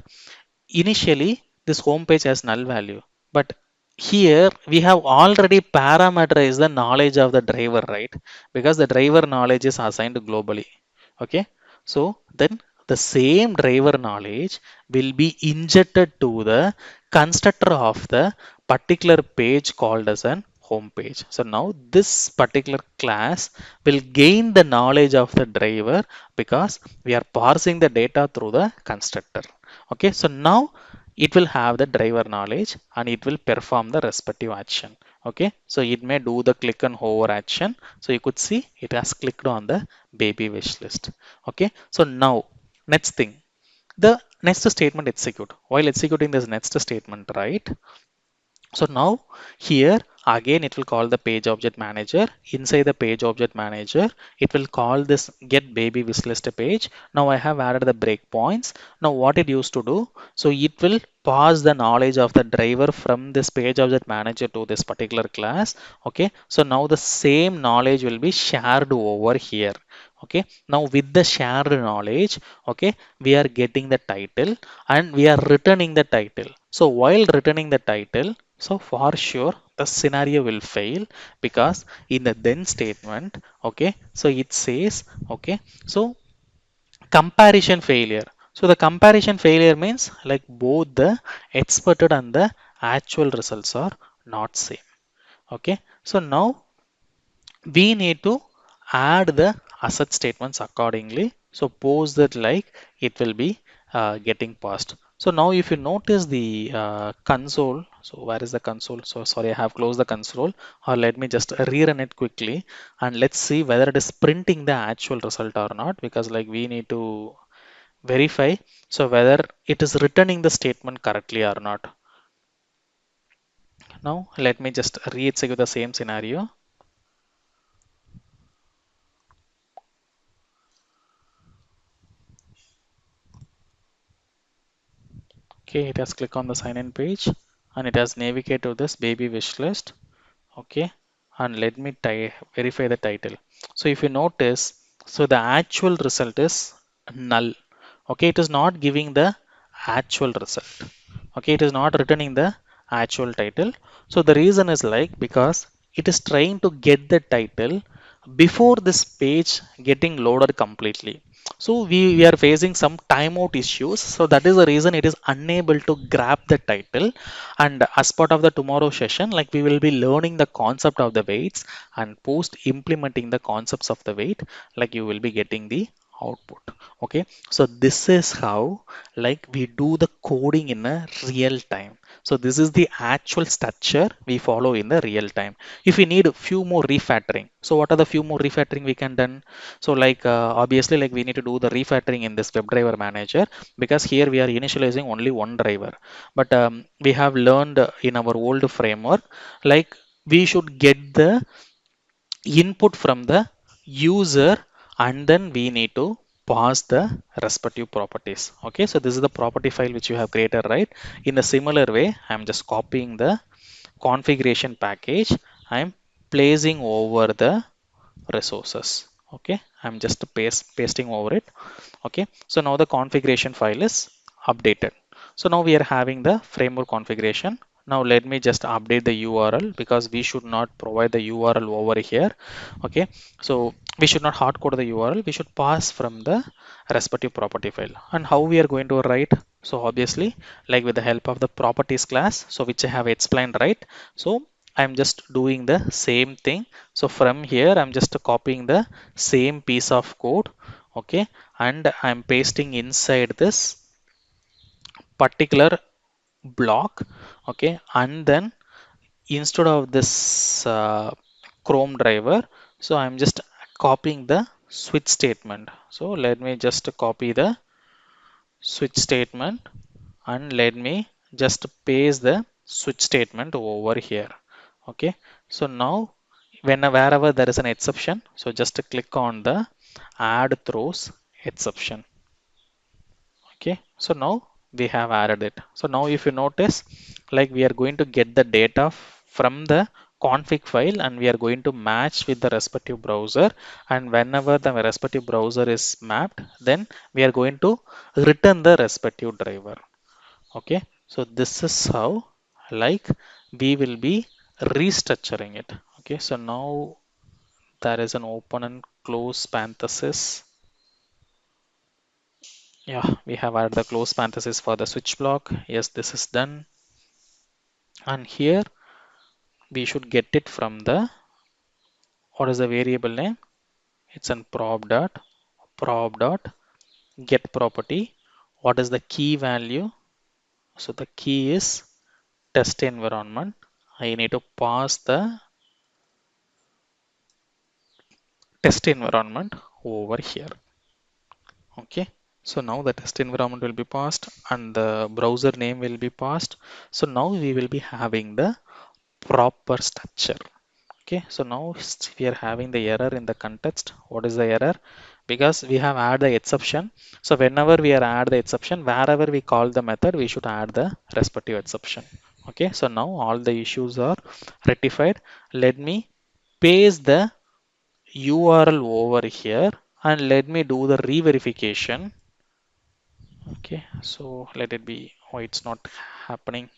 initially this home page has null value, but here we have already parameterized the knowledge of the driver, right? Because the driver knowledge is assigned globally. Okay, so then the same driver knowledge will be injected to the constructor of the particular page called as an home page. So now this particular class will gain the knowledge of the driver because we are parsing the data through the constructor. Okay, so now it will have the driver knowledge and it will perform the respective action. Okay, so it may do the click and hover action. So you could see it has clicked on the baby wish list. Okay, so now next thing, the next statement execute. While executing this next statement, right, so now here again it will call the page object manager. Inside the page object manager, it will call this get baby wishlist page. Now I have added the breakpoints. Now what it used to do, so it will pass the knowledge of the driver from this page object manager to this particular class. Okay, so now the same knowledge will be shared over here. Okay, now with the shared knowledge, okay, we are getting the title and we are returning the title. So while returning the title, so for sure the scenario will fail because in the then statement, okay, so it says, okay, so comparison failure. So the comparison failure means like both the expected and the actual results are not same. Okay, so now we need to add the asset statements accordingly. So post that like it will be getting passed. So now if you notice the console, so where is the console? So sorry, I have closed the console, or let me just rerun it quickly and let's see whether it is printing the actual result or not, because like we need to verify so whether it is returning the statement correctly or not. Now let me just re-execute the same scenario. Okay, it has clicked on the sign in page and it has navigated to this baby wish list. Okay, and let me verify the title. So if you notice, so the actual result is null. Okay, it is not giving the actual result. Okay, it is not returning the actual title. So the reason is like because it is trying to get the title before this page getting loaded completely. So we are facing some timeout issues. So that is the reason it is unable to grab the title. And as part of the tomorrow session, like we will be learning the concept of the weights, and post implementing the concepts of the weight, like you will be getting the output. Okay, so this is how like we do the coding in a real time. So this is the actual structure we follow in the real time. If we need a few more refactoring, so what are the few more refactoring we can done? So like obviously like we need to do the refactoring in this WebDriver manager, because here we are initializing only one driver. But we have learned in our old framework, like we should get the input from the user and then we need to pass the respective properties. Okay, so this is the property file which you have created, right? In a similar way, I'm just copying the configuration package. I'm placing over the resources. Okay, I'm just pasting over it. Okay, so now the configuration file is updated. So now we are having the framework configuration. Now let me just update the URL, because we should not provide the URL over here. Okay, so we should not hard code the URL, we should pass from the respective property file. And how we are going to write? So obviously like with the help of the properties class, so which I have explained, right? So I'm just doing the same thing. So from here I'm just copying the same piece of code. Okay, and I'm pasting inside this particular block. Okay, and then instead of this Chrome driver, so I'm just copying the switch statement. So let me just copy the switch statement and let me just paste the switch statement over here. Okay, so now wherever there is an exception, so just click on the add throws exception. Okay, so now we have added it. So now if you notice, like we are going to get the data from the config file and we are going to match with the respective browser, and whenever the respective browser is mapped, then we are going to return the respective driver. Okay, so this is how like we will be restructuring it. Okay, so now there is an open and close parenthesis. Yeah, we have added the close parenthesis for the switch block. Yes, this is done. And here we should get it from the, what is the variable name? It's an prop dot get property. What is the key value? So the key is test environment. I need to pass the test environment over here. Okay, so now the test environment will be passed and the browser name will be passed. So now we will be having the proper structure. Okay, so now we are having the error in the context. What is the error? Because we have add the exception. So whenever we are add the exception, wherever we call the method, we should add the respective exception. Okay, so now all the issues are rectified. Let me paste the URL over here and let me do the re-verification. Okay, so let it be. Oh, it's not happening.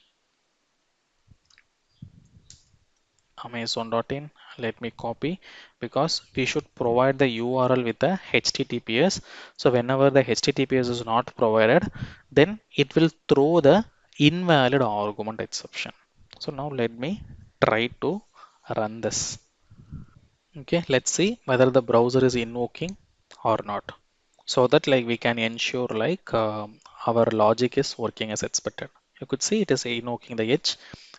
Amazon.in. Let me copy, because we should provide the URL with the HTTPS. So whenever the HTTPS is not provided, then it will throw the invalid argument exception. So now let me try to run this. Okay, let's see whether the browser is invoking or not. So that like we can ensure like our logic is working as expected. You could see it is invoking the edge,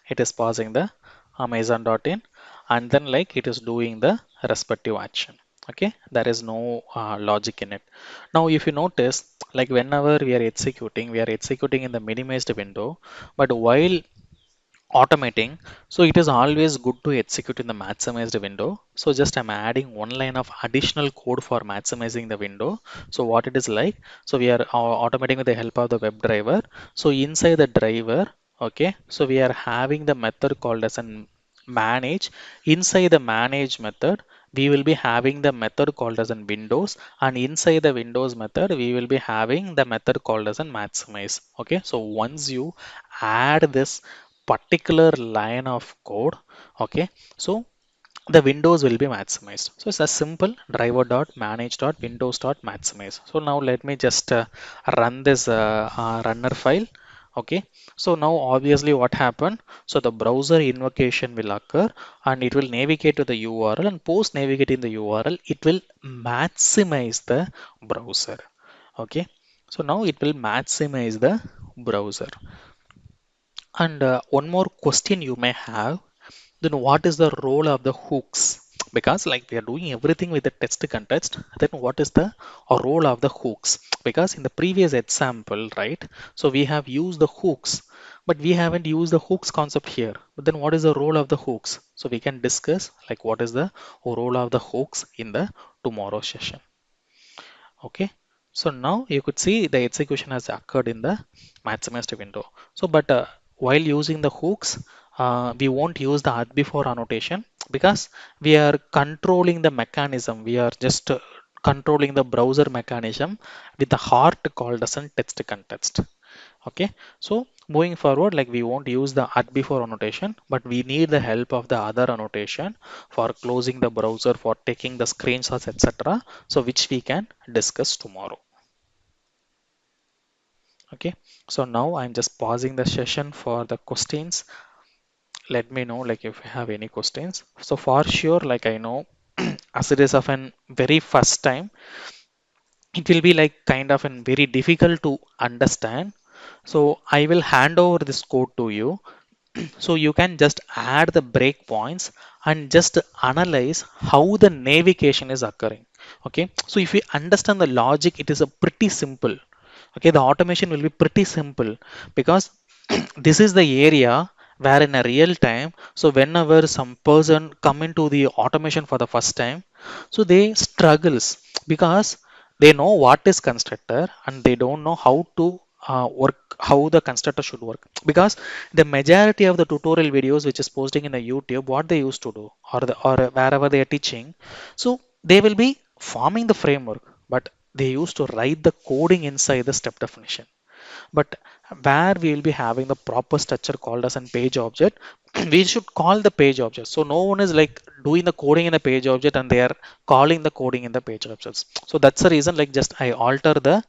it is passing the amazon.in, and then like it is doing the respective action. Okay, there is no logic in it. Now if you notice, like whenever we are executing in the minimized window, but while automating, so it is always good to execute in the maximized window. So just I'm adding one line of additional code for maximizing the window. So what it is like, so we are automating with the help of the web driver. So inside the driver, okay, so we are having the method called as an manage. Inside the manage method, we will be having the method called as an windows, and inside the windows method we will be having the method called as an maximize. Okay, so once you add this particular line of code, okay, so the windows will be maximized. So it's a simple driver dot manage dot windows dot maximize. So now let me just run this runner file. Okay, so now obviously what happened, so the browser invocation will occur and it will navigate to the URL, and post navigating the URL it will maximize the browser. Okay, so now it will maximize the browser. And one more question you may have, then what is the role of the hooks? Because like we are doing everything with the text context, then what is the role of the hooks? Because in the previous example, right? So we have used the hooks, but we haven't used the hooks concept here. But then what is the role of the hooks? So we can discuss like what is the role of the hooks in the tomorrow session. Okay, so now you could see the execution has occurred in the maximized window. So but while using the hooks, we won't use the at before annotation because we are controlling the mechanism, we are just controlling the browser mechanism with the heart called as a text context. Okay, so moving forward, like we won't use the at before annotation, but we need the help of the other annotation for closing the browser, for taking the screenshots, etc. So which we can discuss tomorrow. Okay, so now I'm just pausing the session for the questions. Let me know like if you have any questions. So for sure, like I know as it is of an very first time, it will be like kind of an very difficult to understand. So I will hand over this code to you. So you can just add the breakpoints and just analyze how the navigation is occurring. Okay, so if you understand the logic, it is a pretty simple. Okay, the automation will be pretty simple because this is the area where in a real time, so whenever some person come into the automation for the first time, so they struggles because they know what is constructor and they don't know how to work, how the constructor should work. Because the majority of the tutorial videos which is posting in the YouTube, what they used to do, or wherever they are teaching, so they will be forming the framework, but they used to write the coding inside the step definition. But where we will be having the proper structure called as a page object, we should call the page object. So no one is like doing the coding in the page object and they are calling the coding in the page objects. So that's the reason like just I alter the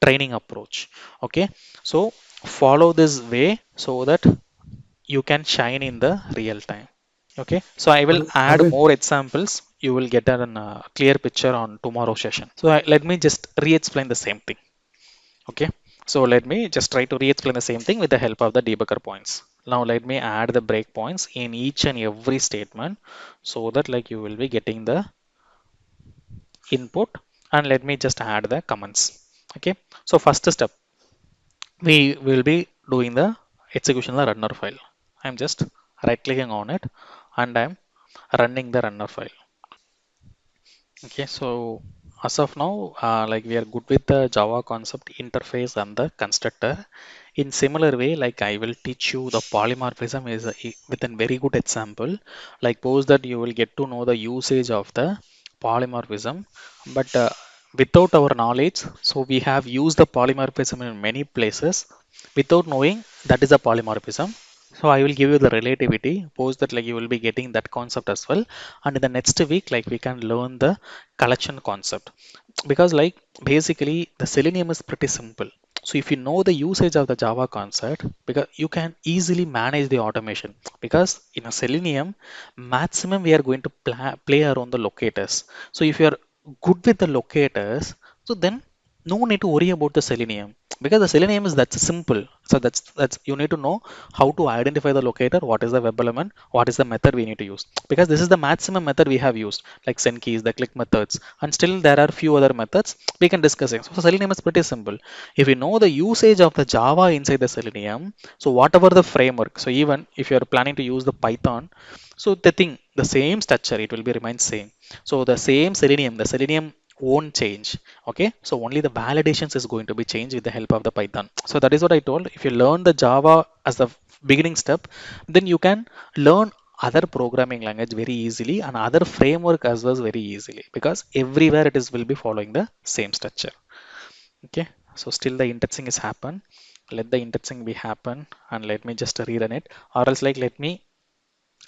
training approach. Okay, so follow this way so that you can shine in the real time. Okay, so I will add Arvind, more examples. You will get a clear picture on tomorrow session. So let me just re-explain the same thing. Okay, so let me just try to re-explain the same thing with the help of the debugger points. Now let me add the breakpoints in each and every statement so that like you will be getting the input, and let me just add the comments. Okay, so first step, we will be doing the execution of the runner file. I'm just right clicking on it and I'm running the runner file. Okay, so as of now, like we are good with the Java concept interface and the constructor. In similar way, like I will teach you the polymorphism is with a very good example. Like suppose that you will get to know the usage of the polymorphism, but without our knowledge, so we have used the polymorphism in many places without knowing that is a polymorphism. So I will give you the relativity. Suppose that like you will be getting that concept as well. And in the next week, like we can learn the collection concept. Because like basically the Selenium is pretty simple. So if you know the usage of the Java concept, because you can easily manage the automation, because in a Selenium, maximum we are going to play around the locators. So if you are good with the locators, so then no need to worry about the Selenium, because the Selenium is that's simple. So that's you need to know how to identify the locator, what is the web element, what is the method we need to use, because this is the maximum method we have used, like send keys, the click methods, and still there are few other methods we can discuss it. So Selenium is pretty simple. If you know the usage of the Java inside the Selenium, so whatever the framework, so even if you're planning to use the Python, so the same structure, it will be remain same. So the same the Selenium won't change. Okay, so only the validations is going to be changed with the help of the Python. So that is what I told. If you learn the Java as the beginning step, then you can learn other programming language very easily and other framework as well very easily, because everywhere it is will be following the same structure. Okay, so still the indexing is happen. Let the indexing be happen and let me just rerun it, or else like let me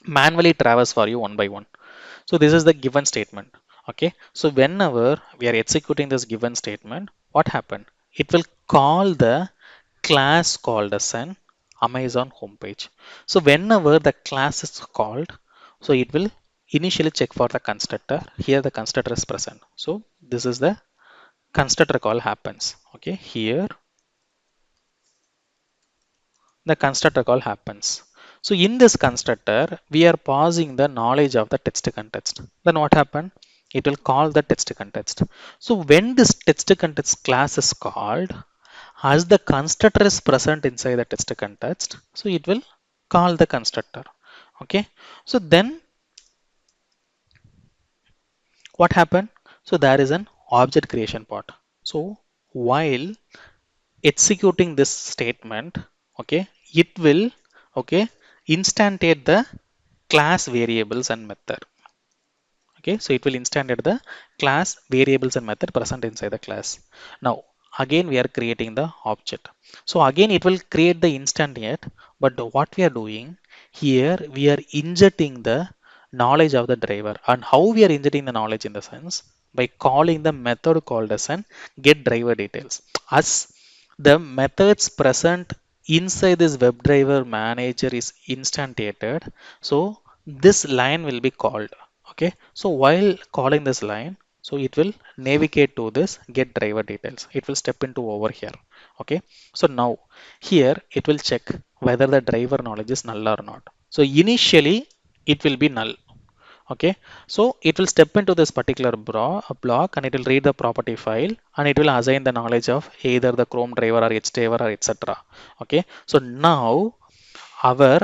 manually traverse for you one by one. So this is the given statement. Okay, so whenever we are executing this given statement, what happened? It will call the class called as an Amazon homepage. So whenever the class is called, so it will initially check for the constructor. Here the constructor is present. So this is the constructor call happens. Okay, here the constructor call happens. So in this constructor, we are passing the knowledge of the text context. Then what happened? It will call the text context. So when this text context class is called, as the constructor is present inside the text context, so it will call the constructor. Okay. So then what happened? So there is an object creation part. So while executing this statement, okay, it will, okay, instantiate the class variables and method. Okay, so it will instantiate the class variables and method present inside the class. Now again we are creating the object. So again it will create the instantiate, but what we are doing here, we are injecting the knowledge of the driver. And how we are injecting the knowledge, in the sense, by calling the method called as an get driver details. As the methods present inside this WebDriver manager is instantiated, so this line will be called. Okay, so while calling this line, so it will navigate to this get driver details. It will step into over here. Okay, so now here it will check whether the driver knowledge is null or not. So initially it will be null. Okay, so it will step into this particular block, and it will read the property file, and it will assign the knowledge of either the Chrome driver or H driver or etc. Okay, so now our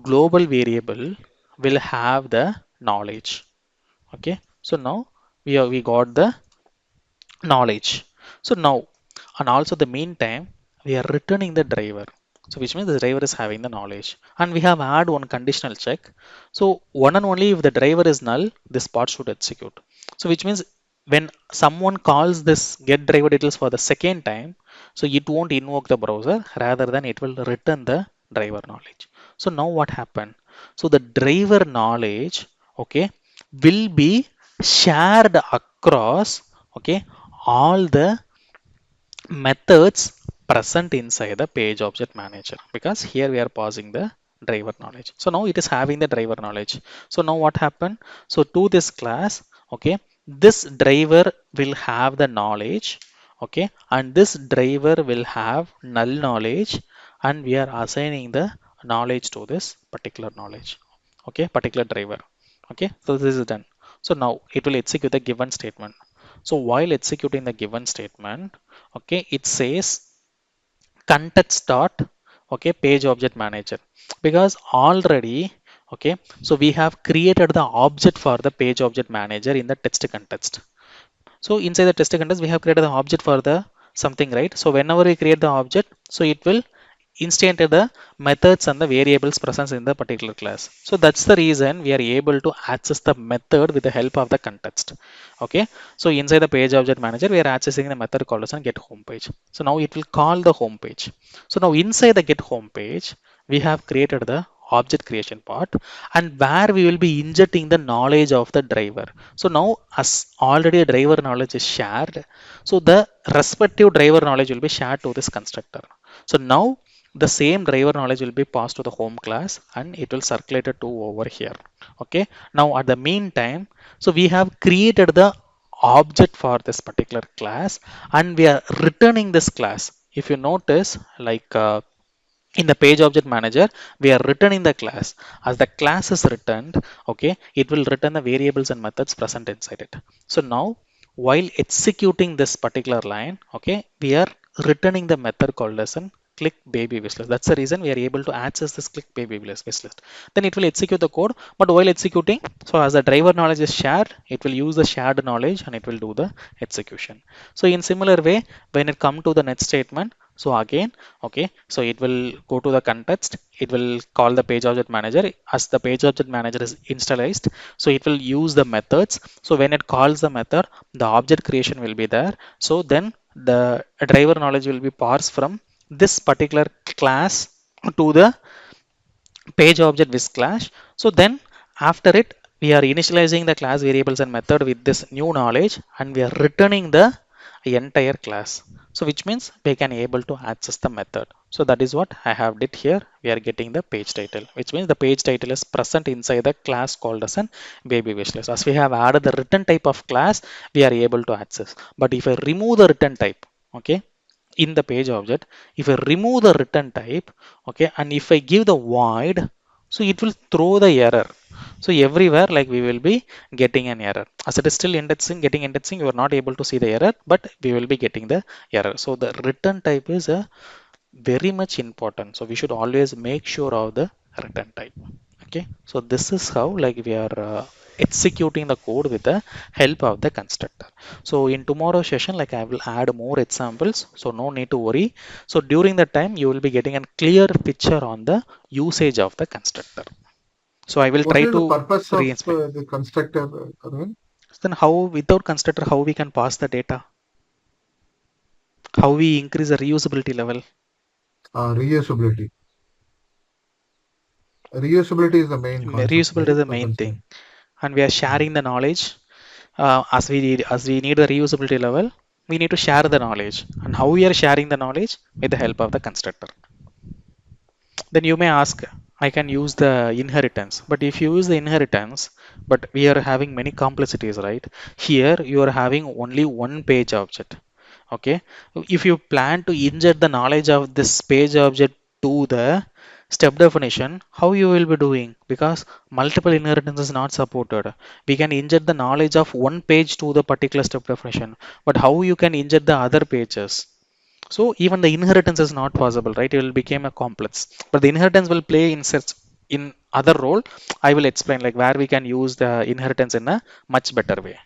global variable will have the knowledge. Okay, so now we got the knowledge. So now, and also the meantime, we are returning the driver. So which means the driver is having the knowledge, and we have add one conditional check. So one and only if the driver is null, this part should execute. So which means when someone calls this get driver details for the second time, so it won't invoke the browser, rather than it will return the driver knowledge. So now what happened? So the driver knowledge, okay, will be shared across, okay, all the methods present inside the page object manager, because here we are passing the driver knowledge. So now it is having the driver knowledge. So now what happened? So to this class, okay, this driver will have the knowledge. Okay, and this driver will have null knowledge, and we are assigning the knowledge to this particular knowledge. Okay, particular driver. Okay, so this is done. So now it will execute the given statement. So while executing the given statement, okay, it says context dot, okay, page object manager, because already, okay, so we have created the object for the page object manager in the text context. So inside the test context, we have created the object for the something, right? So whenever we create the object, so it will instantiate the methods and the variables present in the particular class. So that's the reason we are able to access the method with the help of the context. Okay, so inside the page object manager, we are accessing the method called as get home page. So now it will call the home page. So now inside the get home page, we have created the object creation part, and where we will be injecting the knowledge of the driver. So now as already a driver knowledge is shared, so the respective driver knowledge will be shared to this constructor. So now the same driver knowledge will be passed to the home class and it will circulate it to over here. Okay. Now at the meantime, so we have created the object for this particular class and we are returning this class. If you notice, like in the page object manager, we are returning the class. As the class is returned, okay, it will return the variables and methods present inside it. So now while executing this particular line, okay, we are returning the method called as an click baby wishlist. That's the reason we are able to access this click baby wishlist. Then it will execute the code, but while executing, so as the driver knowledge is shared, it will use the shared knowledge and it will do the execution. So in similar way, when it come to the next statement, so again, okay, so it will go to the context, it will call the page object manager. As the page object manager is initialized, so it will use the methods. So when it calls the method, the object creation will be there. So then the driver knowledge will be parsed from this particular class to the page object with class. So then after it, we are initializing the class variables and method with this new knowledge and we are returning the entire class. So which means we can able to access the method. So that is what I have did here. We are getting the page title, which means the page title is present inside the class called as an baby wishlist. As we have added the return type of class, we are able to access. But if I remove the return type, okay, in the page object, if I remove the return type, okay, and if I give the void, so it will throw the error. So everywhere, like, we will be getting an error. As it is still indexing, getting indexing, you are not able to see the error, but we will be getting the error. So the return type is a very much important. So we should always make sure of the return type. Okay, so this is how, like, we are executing the code with the help of the constructor. So in tomorrow's session, like, I will add more examples, so no need to worry. So during the time, you will be getting a clear picture on the usage of the constructor. So I will What try is to the purpose of re-explain. the constructor, Arvind? Then how, without constructor, how we can pass the data, how we increase the reusability level. Reusability. Reusability is the main concept, Reusability is right, the for main thing, constructor. and we are sharing the knowledge. As we need the reusability level, we need to share the knowledge. And how we are sharing the knowledge? With the help of the constructor. Then you may ask, I can use the inheritance. But if you use the inheritance, but we are having many complexities, right? Here you are having only one page object. Okay, if you plan to inject the knowledge of this page object to the step definition, how you will be doing? Because multiple inheritance is not supported. We can inject the knowledge of one page to the particular step definition, but how you can inject the other pages? So even the inheritance is not possible, right? It will become a complex, but the inheritance will play in such in other role. I will explain, like, where we can use the inheritance in a much better way.